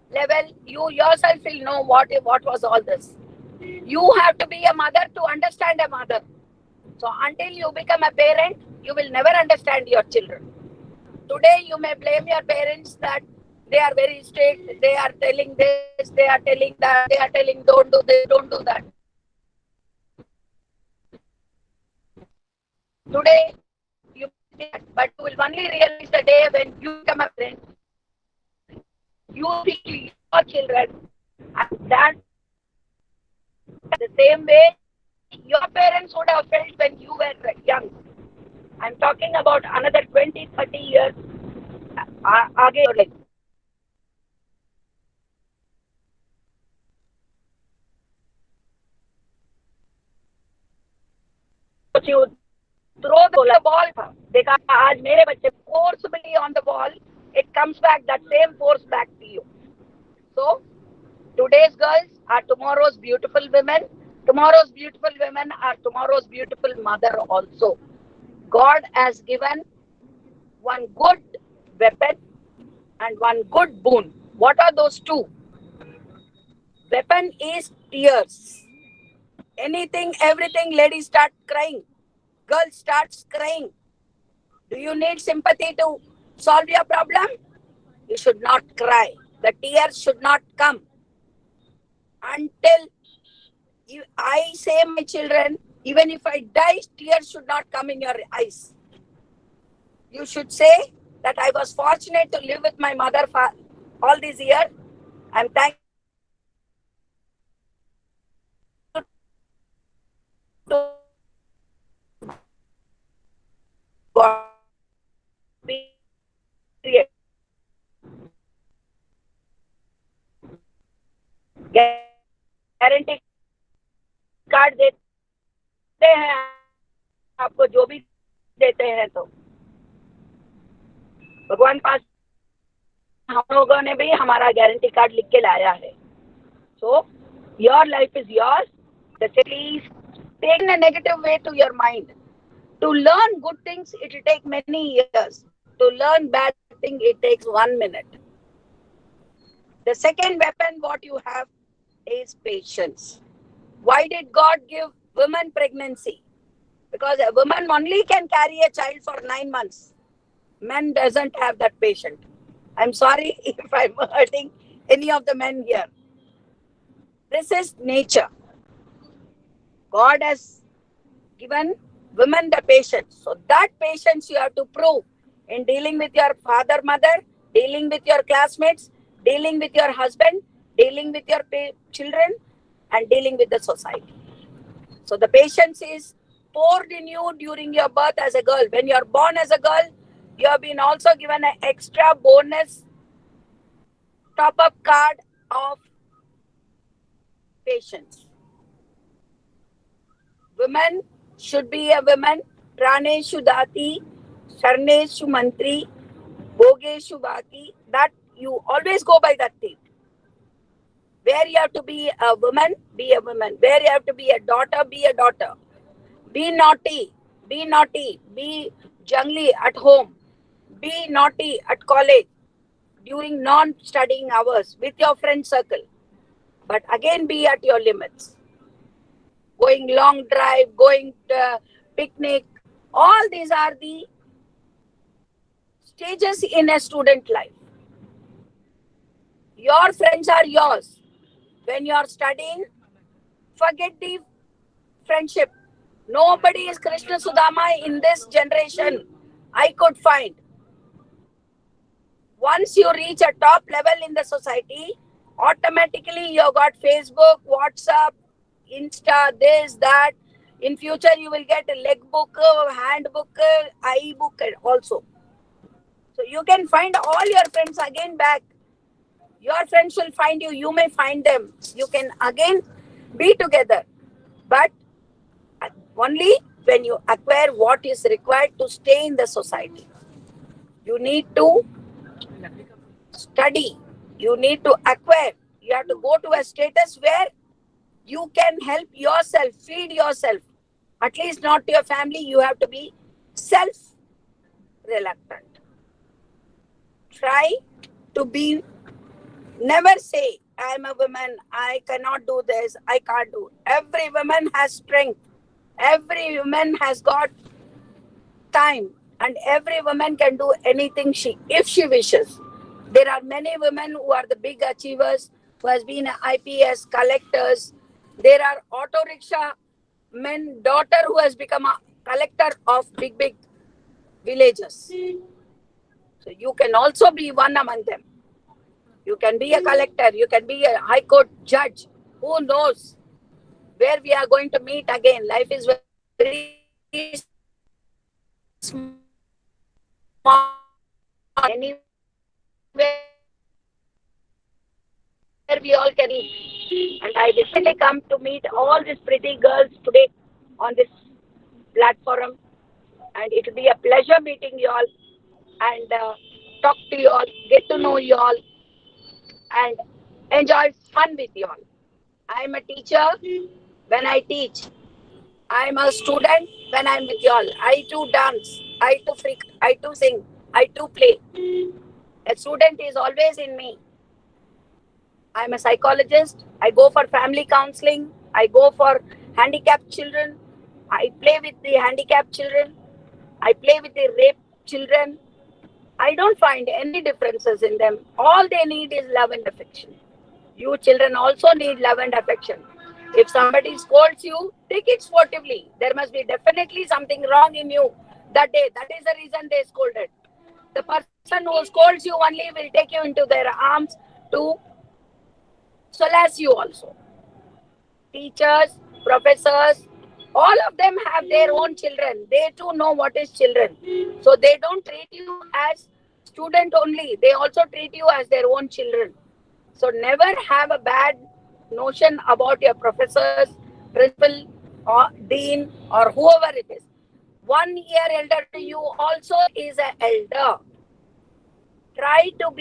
level, you yourself will know what was all this. You have to be a mother to understand a mother. So until you become a parent, you will never understand your children. Today you may blame your parents that they are very strict, they are telling this, they are telling that, they are telling don't do this, don't do that. Today you may that, but you will only realize the day when you become a parent, you feel your children and that the same way your parents would have felt when you were young. I'm talking about another 20, 30 years. You throw the ball. देखा आज मेरे बच्चे forcibly on the ball, it comes back that same force back to you. So today's girls are tomorrow's beautiful women. Tomorrow's beautiful women are tomorrow's beautiful mother also. God has given one good weapon and one good boon. What are those two? Weapon is tears. Anything, everything, ladies start crying. Girl starts crying. Do you need sympathy to solve your problem? You should not cry. The tears should not come. Until I say, my children, even if I die, tears should not come in your eyes. You should say, that I was fortunate to live with my mother for all these years. I'm thankful to God. Period. Guarantee card देते हैं आपको, जो भी देते हैं तो भगवान पास हम लोगों ने भी हमारा गारंटी कार्ड लिख के लाया है. So your life is yours. Please take a negative way to your mind. To learn good things, it will take many years. To learn bad things, it takes 1 minute. The second weapon what you have is patience. Why did God give women pregnancy? Because a woman only can carry a child for 9 months. Men doesn't have that patience. I'm sorry if I'm hurting any of the men here. This is nature. God has given women the patience. So that patience you have to prove in dealing with your father, mother, dealing with your classmates, dealing with your husband, dealing with your children, and dealing with the society. So the patience is poured in you during your birth as a girl. When you are born as a girl, you have been also given an extra bonus top-up card of patience. Women should be a woman. Praneshu dati, Sarneshu mantri, Bhogeshu bhati. That you always go by that thing. Where you have to be a woman, be a woman. Where you have to be a daughter, be a daughter. Be naughty, be naughty. Be jungly at home. Be naughty at college during non-studying hours with your friend circle. But again, be at your limits. Going long drive, going to picnic. All these are the stages in a student life. Your friends are yours. When you are studying, forget the friendship. Nobody is Krishna Sudama in this generation. I could find. Once you reach a top level in the society, automatically you got Facebook, WhatsApp, Insta, this, that. In future, you will get a leg book, handbook, eye book also. So you can find all your friends again back. Your friends will find you. You may find them. You can again be together. But only when you acquire what is required to stay in the society. You need to study. You need to acquire. You have to go to a status where you can help yourself, feed yourself. At least not to your family. You have to be self-reluctant. Try to be, never say, I am a woman, I cannot do this, I can't do. Every woman has strength. Every woman has got time. And every woman can do anything if she wishes. There are many women who are the big achievers, who has been IPS, collectors. There are auto rickshaw men, daughter who has become a collector of big villages. So you can also be one among them. You can be a collector, you can be a high court judge. Who knows where we are going to meet again? Life is very small. Anywhere we all can meet. And I definitely come to meet all these pretty girls today on this platform. And it will be a pleasure meeting you all and talk to you all, get to know you all, and enjoy fun with you all. I am a teacher when I teach. I am a student when I am with you all. I too dance, I too freak, I too sing, I too play. A student is always in me. I am a psychologist. I go for family counseling. I go for handicapped children. I play with the handicapped children. I play with the raped children. I don't find any differences in them. All they need is love and affection. You children also need love and affection. If somebody scolds you, take it sportively. There must be definitely something wrong in you that day. That is the reason they scolded. The person who scolds you only will take you into their arms to solace you also. Teachers, professors, all of them have their own children. They too know what is children. So they don't treat you as student only. They also treat you as their own children. So never have a bad notion about your professors, principal, or dean, or whoever it is. 1 year elder to you also is an elder. Try to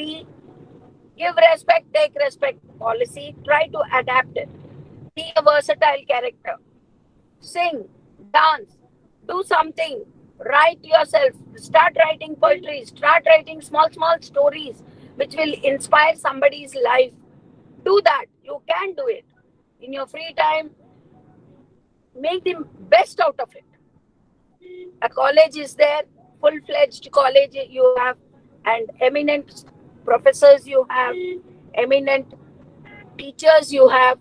give respect, take respect policy. Try to adapt it. Be a versatile character. Sing, dance, do something. Write yourself. Start writing poetry. Start writing small stories which will inspire somebody's life. Do that. You can do it. In your free time, make the best out of it. A college is there, full-fledged college you have, and eminent professors you have, eminent teachers you have,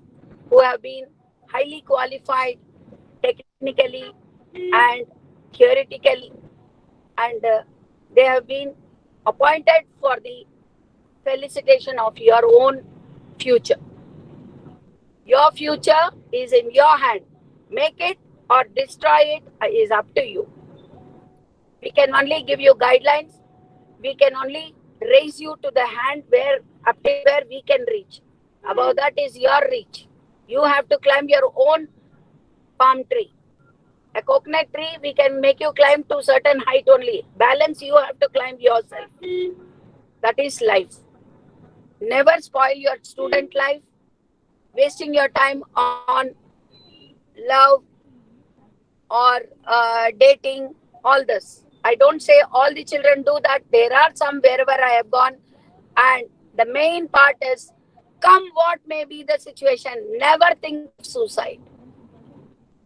who have been highly qualified technically and theoretically, and they have been appointed for the felicitation of your own future. Your future is in your hand. Make it or destroy it is up to you. We can only give you guidelines. We can only raise you to the hand up to where we can reach. Above that is your reach. You have to climb your own palm tree. A coconut tree, we can make you climb to certain height only. Balance, you have to climb yourself. That is life. Never spoil your student life, wasting your time on love or dating, all this. I don't say all the children do that. There are some wherever I have gone. And the main part is, come what may be the situation, never think of suicide.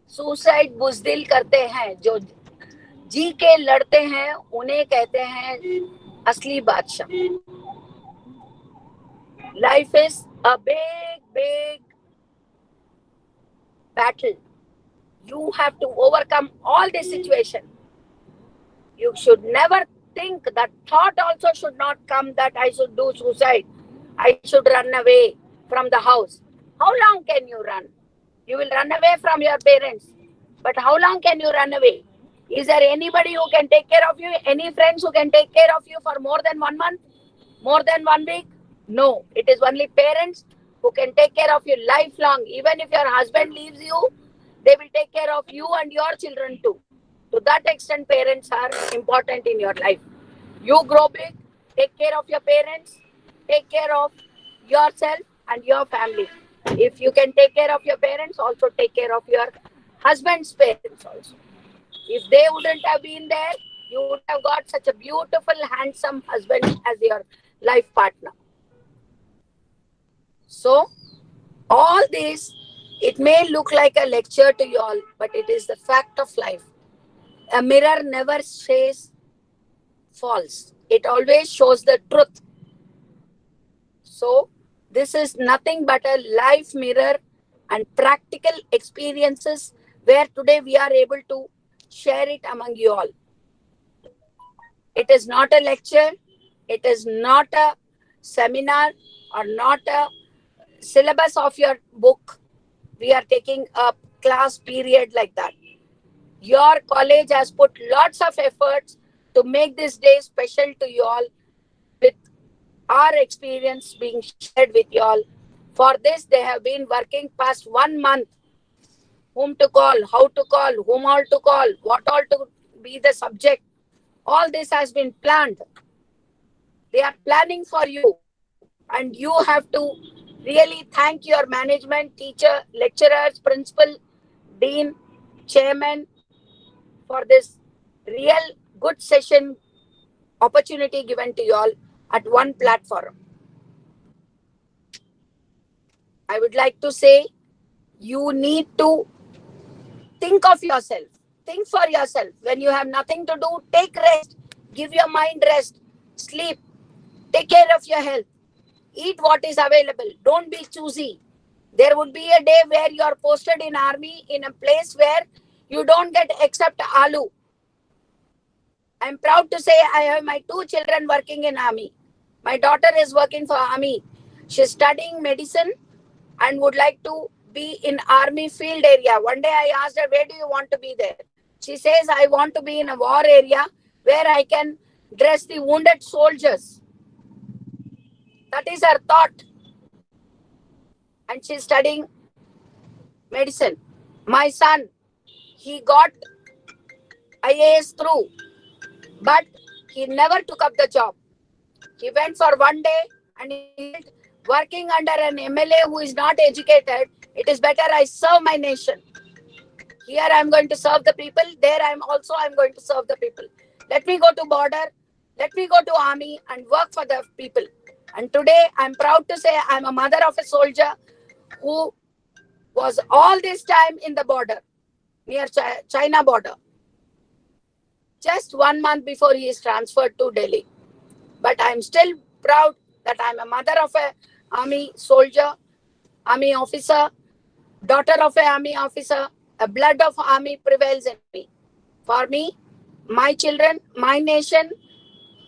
Suicide बुजदिल करते हैं, जो जी के लड़ते हैं उन्हें कहते हैं असली बादशाह. Life is a big battle. You have to overcome all the situation. You should never think, that thought also should not come that I should do suicide. I should run away from the house. How long can you run? You will run away from your parents. But how long can you run away? Is there anybody who can take care of you? Any friends who can take care of you for more than 1 month? More than 1 week? No. It is only parents who can take care of you lifelong. Even if your husband leaves you, they will take care of you and your children too. To that extent, parents are important in your life. You grow big, take care of your parents, take care of yourself and your family. If you can take care of your parents, also take care of your husband's parents also. If they wouldn't have been there, you would have got such a beautiful, handsome husband as your life partner. So, all this, it may look like a lecture to you all, but it is the fact of life. A mirror never says false. It always shows the truth. So, this is nothing but a life mirror and practical experiences where today we are able to share it among you all. It is not a lecture. It is not a seminar or not a syllabus of your book. We are taking a class period like that. Your college has put lots of efforts to make this day special to you all, with our experience being shared with you all. For this, they have been working past 1 month. Whom to call, how to call, whom all to call, what all to be the subject. All this has been planned. They are planning for you. And you have to really thank your management, teacher, lecturers, principal, dean, chairman for this real good session opportunity given to you all at one platform. I would like to say, you need to think of yourself. Think for yourself. When you have nothing to do, take rest. Give your mind rest. Sleep. Take care of your health. Eat what is available. Don't be choosy. There would be a day where you are posted in army in a place where you don't get except aloo I'm proud to say I have my 2 children working in army. My daughter is working for army. She's studying medicine and would like to be in army field area. One day I asked her, where do you want to be there? She says, I want to be in a war area where I can dress the wounded soldiers. That is her thought. And she's studying medicine. My son, he got IAS through, but he never took up the job. He went for one day and he felt working under an MLA who is not educated, it is better I serve my nation. Here I am going to serve the people. There I'm going to serve the people. Let me go to border. Let me go to army and work for the people. And today I'm proud to say I'm a mother of a soldier who was all this time in the border, near China border. Just 1 month before he is transferred to Delhi. But I'm still proud that I'm a mother of an army soldier, army officer, daughter of an army officer. A blood of army prevails in me. For me, my children, my nation,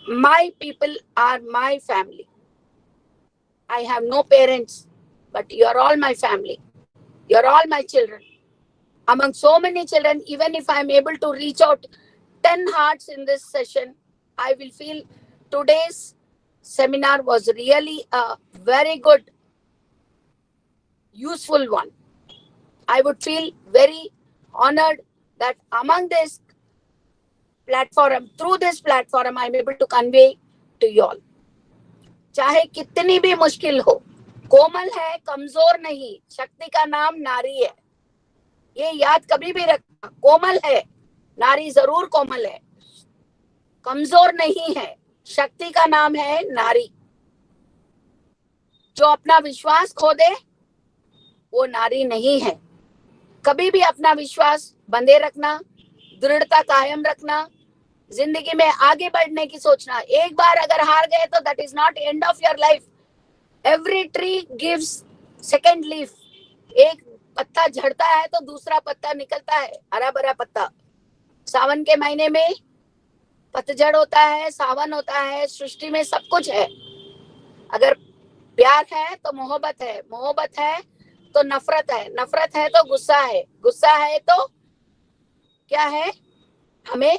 my people are my family. I have no parents, but you are all my family. You are all my children. Among so many children, even if I am able to reach out 10 hearts in this session, I will feel today's seminar was really a very good, useful one. I would feel very honored that among this platform, through this platform, I'm able to convey to you all. चाहे कितनी भी मुश्किल हो, कोमल है, कमजोर नहीं, शक्ति का नाम नारी है. ये याद कभी भी रखना. कोमल है, नारी जरूर कोमल है, कमजोर नहीं है. शक्ति का नाम है नारी. जो अपना विश्वास खो दे वो नारी नहीं है. कभी भी अपना विश्वास बंधे रखना, दृढ़ता कायम रखना, जिंदगी में आगे बढ़ने की सोचना. एक बार अगर हार गए तो that is not end of your life. Every tree gives second leaf. एक पत्ता झड़ता है तो दूसरा पत्ता निकलता है, हरा भरा पत्ता. सावन के महीने में पतझड़ होता है, सावन होता है. सृष्टि में सब कुछ है. अगर प्यार है तो मोहब्बत है, मोहब्बत है तो नफरत है, नफरत है तो गुस्सा है, गुस्सा है तो क्या है, हमें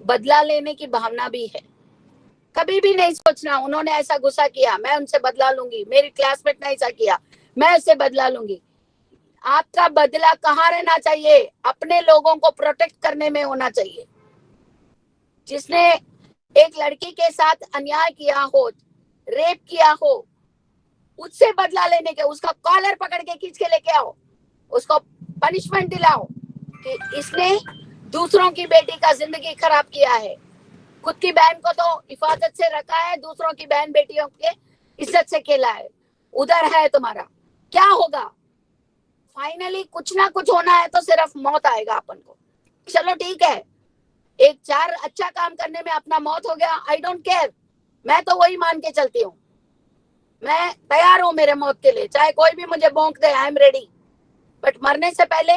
बदला लेने की भावना भी है. कभी भी नहीं सोचना उन्होंने ऐसा गुस्सा किया मैं उनसे बदला लूंगी, मेरी क्लासमेट ने ऐसा किया मैं उससे बदला लूंगी. आपका बदला कहाँ रहना चाहिए? अपने लोगों को प्रोटेक्ट करने में होना चाहिए. जिसने एक लड़की के साथ अन्याय किया हो, रेप किया हो, उससे बदला लेने के, उसका कॉलर पकड़ के खींच के लेके आओ, उसको पनिशमेंट दिलाओ कि इसने दूसरों की बेटी का जिंदगी खराब किया है. खुद की बहन को तो हिफाजत से रखा है, दूसरों की बहन बेटियों के इज्जत से खेला है. उधर है तुम्हारा. क्या होगा? फाइनली कुछ ना कुछ होना है तो सिर्फ मौत आएगा अपन को. चलो ठीक है, एक 4 अच्छा काम करने में अपना मौत हो गया, आई डोंट केयर. मैं तो वही मान के चलती हूँ. मैं तैयार हूँ मेरे मौत के लिए, चाहे कोई भी मुझे भोंक दे, आई एम रेडी. बट मरने से पहले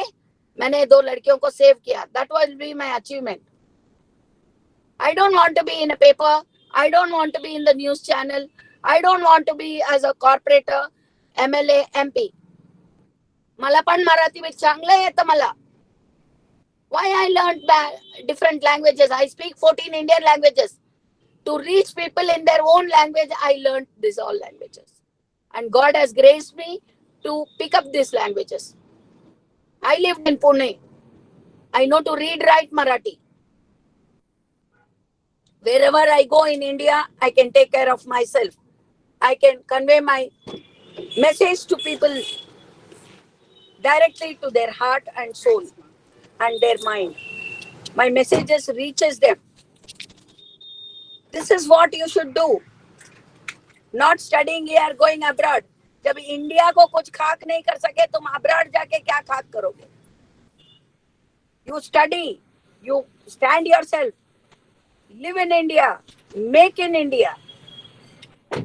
मैंने 2 लड़कियों को सेव किया. That will be my achievement. I don't want to be in a paper. I don't want to be in the news channel. I don't want to be as a corporator, MLA, MP. मला पण मराठी में चांगलं येतं मला. Why I learned different languages? I speak 14 Indian languages. To reach people in their own language, I learned these all languages. And God has graced me to pick up these languages. I lived in Pune. I know to read, write Marathi. Wherever I go in India, I can take care of myself. I can convey my message to people directly to their heart and soul and their mind. My messages reaches them. This is what you should do. Not studying here, going abroad. जब India को कुछ खाक नहीं कर सके तुम abroad जाके क्या खाक करोगे? You study, you stand yourself. Live in India, make in India.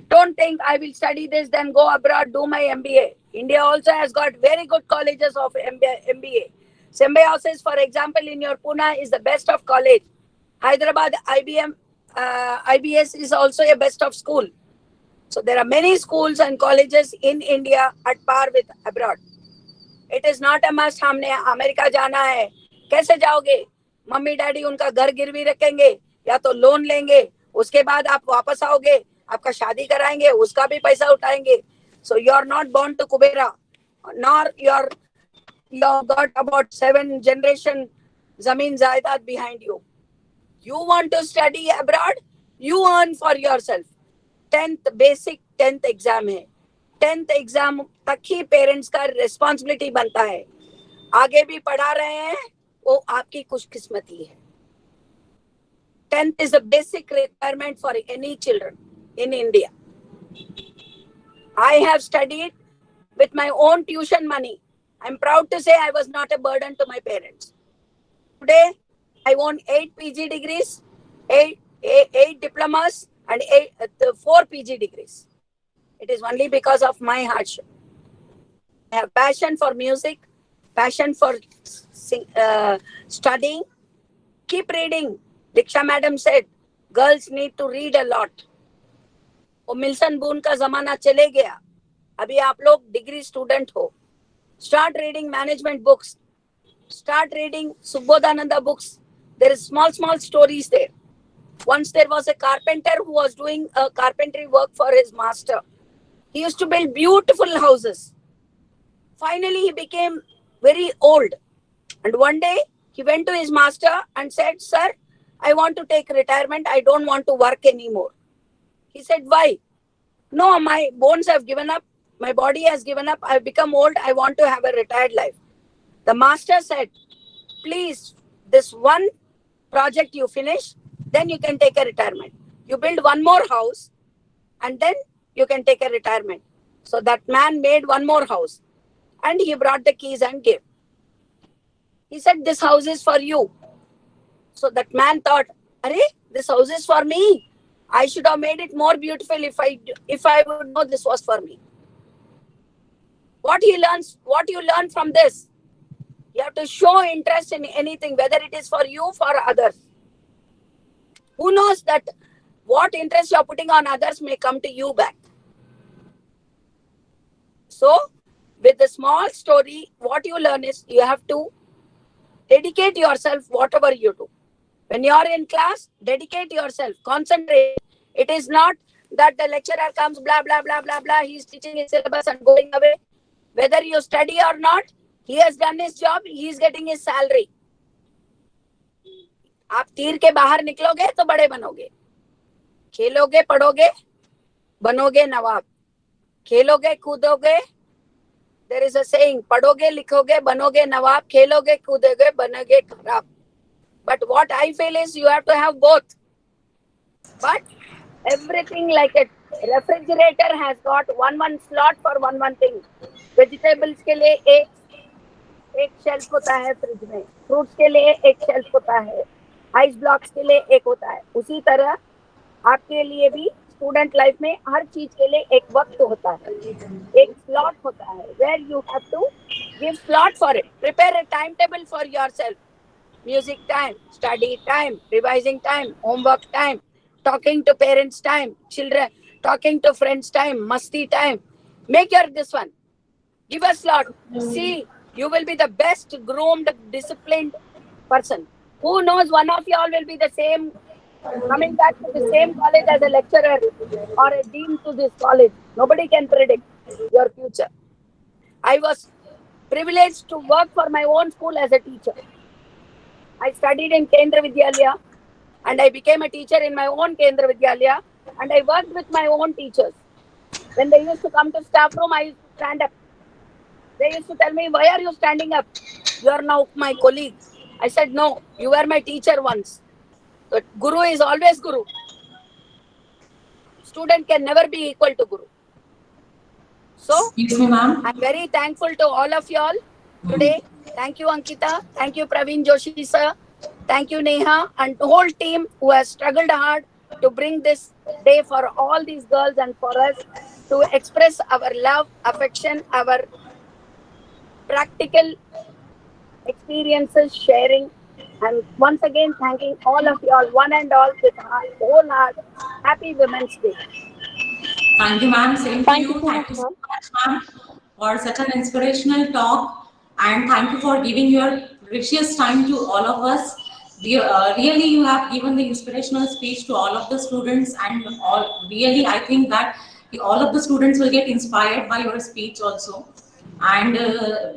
Don't think I will study this, then go abroad, do my MBA. India also has got very good colleges of MBA. Symbiosis, for example, in your Pune is the best of college. Hyderabad IBS is also a best of school. So there are many schools and colleges in India at par with abroad. It is not a must. हमने America जाना है, कैसे जाओगे? Mummy daddy उनका घर गिरवी रखेंगे या तो लोन लेंगे, उसके बाद आप वापस आओगे, आपका शादी कराएंगे, उसका भी पैसा उठाएंगे. So you are not born to Kubera, nor you got about 7 generation zameen jaidat behind you. You want to study abroad, you earn for yourself. 10th basic 10th exam है. 10th एग्जाम तक ही parents का responsibility बनता है. आगे भी पढ़ा रहे हैं वो आपकी खुशकिस्मती है. 10th is a basic requirement for any children in India. I have studied with my own tuition money. I'm proud to say I was not a burden to my parents. Today I own 8 PG degrees, 8 diplomas and 4 PG degrees. It is only because of my hardship. I have passion for music, passion for studying. Keep reading. Diksha madam said, girls need to read a lot. वो Milne बून का जमाना चले गया. अभी आप लोग degree student हो. Start reading management books. Start reading Subbodhananda books. There is small stories there. Once there was a carpenter who was doing a carpentry work for his master. He used to build beautiful houses. Finally, he became very old. And one day, he went to his master and said, sir, I want to take retirement. I don't want to work anymore. He said, why? No, my bones have given up. My body has given up. I've become old. I want to have a retired life. The master said, please, this one project you finish, then you can take a retirement. You build one more house and then you can take a retirement. So that man made one more house and he brought the keys and gave. He said, this house is for you. So that man thought, Arey, this house is for me. I should have made it more beautiful if I would know this was for me. What you learn from this, you have to show interest in anything, whether it is for you, for others. Who knows that what interest you are putting on others may come to you back. So, with the small story, what you learn is you have to dedicate yourself whatever you do. When you are in class, dedicate yourself, concentrate. It is not that the lecturer comes, blah, blah, blah, blah, blah, he is teaching his syllabus and going away. Whether you study or not, he has done his job, he is getting his salary. आप तीर के बाहर निकलोगे तो बड़े बनोगे. खेलोगे, पढ़ोगे, बनोगे नवाब. खेलोगे, कूदोगे. There is a saying, पढ़ोगे, लिखोगे, बनोगे नवाब. खेलोगे, कूदोगे, बनोगे खराब. But what I feel is you have to have both. But everything like a refrigerator has got one slot for one thing. Vegetables के लिए एक शेल्फ होता है फ्रिज में. फ्रूट्स के लिए एक शेल्फ होता है. आइस ब्लॉक्स के लिए एक होता है. उसी तरह आपके लिए भी स्टूडेंट लाइफ में हर चीज के लिए एक वक्त होता है, एक स्लॉट होता है. Where you have to give slot for it. Prepare a time table for yourself. Music time, study time, revising time, homework time, talking to parents time, children, talking to friends time, masti time. Make your this one. Give a slot. See, you will be the best groomed, disciplined person. Who knows, one of you all will be the same, coming back to the same college as a lecturer or a dean to this college. Nobody can predict your future. I was privileged to work for my own school as a teacher. I studied in Kendra Vidyalaya and I became a teacher in my own Kendra Vidyalaya and I worked with my own teachers. When they used to come to staff room, I used to stand up. They used to tell me, why are you standing up? You are now my colleague. I said, no, you were my teacher once. But Guru is always Guru. Student can never be equal to Guru. So, Excuse me, ma'am. I'm very thankful to all of you all today. Thank you, Ankita. Thank you, Praveen Joshi, sir. Thank you, Neha, and the whole team who has struggled hard to bring this day for all these girls and for us to express our love, affection, our practical experiences, sharing I'm once again thanking all of you all, one and all, with whole heart. Happy Women's Day. Thank you, ma'am. Same to Thank you you. so much, Thank you so ma'am. much, ma'am, for such an inspirational talk. And thank you for giving your precious time to all of us. Really, you have given the inspirational speech to all of the students, and all. Really, I think that all of the students will get inspired by your speech also. And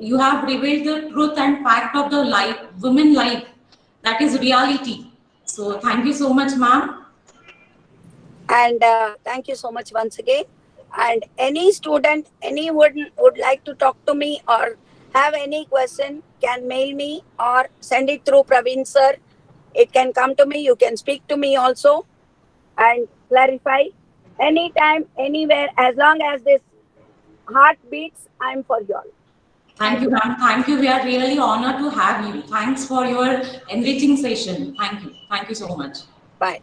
you have revealed the truth and fact of the life, women life, that is reality. So, thank you so much, ma'am. And thank you so much once again. And any student, anyone would like to talk to me or have any question, can mail me or send it through Praveen sir. It can come to me. You can speak to me also and clarify anytime, anywhere. As long as this heart beats, I'm for you all. Thank you, ma'am. Thank you. We are really honored to have you. Thanks for your enriching session. Thank you. Thank you so much. Bye.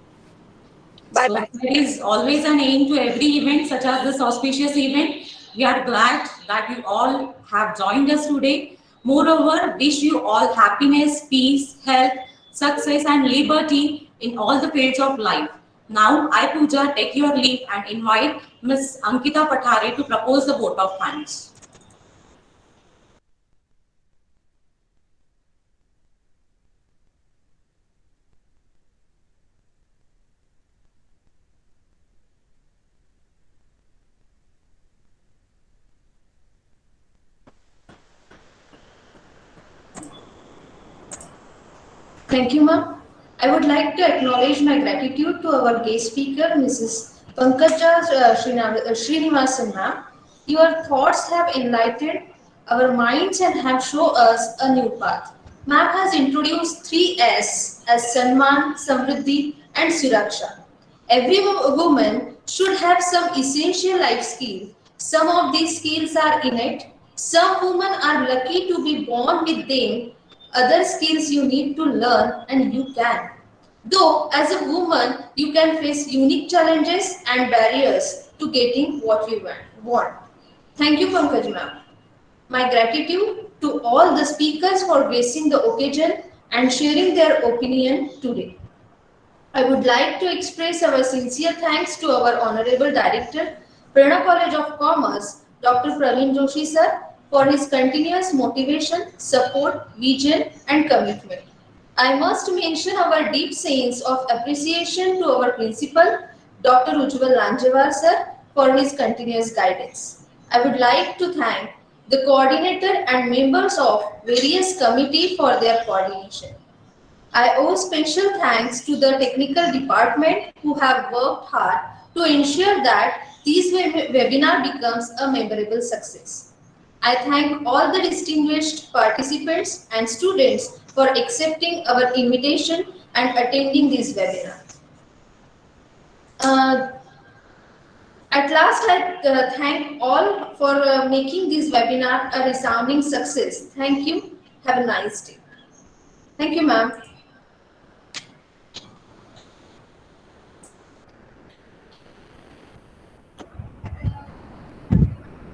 Bye So bye. there is always an aim to every event, such as this auspicious event. We are glad that you all have joined us today. Moreover, wish you all happiness, peace, health, success, and liberty in all the fields of life. Now, I, Pooja, take your leave and invite Ms. Ankita Pathare to propose the vote of thanks. Thank you, ma'am. I would like to acknowledge my gratitude to our guest speaker, Mrs. Pankaja Srinivasan, ma'am. Your thoughts have enlightened our minds and have shown us a new path. Ma'am has introduced three S as Sanman, Samriddhi, and Suraksha. Every woman should have some essential life skills. Some of these skills are innate. Some women are lucky to be born with them. Other skills you need to learn, and you can. Though, as a woman, you can face unique challenges and barriers to getting what you want. Thank you, Pankaj ma'am. My gratitude to all the speakers for gracing the occasion and sharing their opinion today. I would like to express our sincere thanks to our Honorable Director, Prerna College of Commerce, Dr. Praveen Joshi sir, for his continuous motivation, support, vision, and commitment. I must mention our deep sense of appreciation to our principal, Dr. Ujjwal Lanjewar sir, for his continuous guidance. I would like to thank the coordinator and members of various committee for their coordination. I owe special thanks to the technical department who have worked hard to ensure that this webinar becomes a memorable success. I thank all the distinguished participants and students for accepting our invitation and attending this webinar. Uh, at last, I thank all for making this webinar a resounding success. Thank you. Have a nice day. Thank you, ma'am.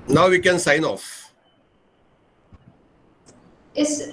Now we can sign off. Yes,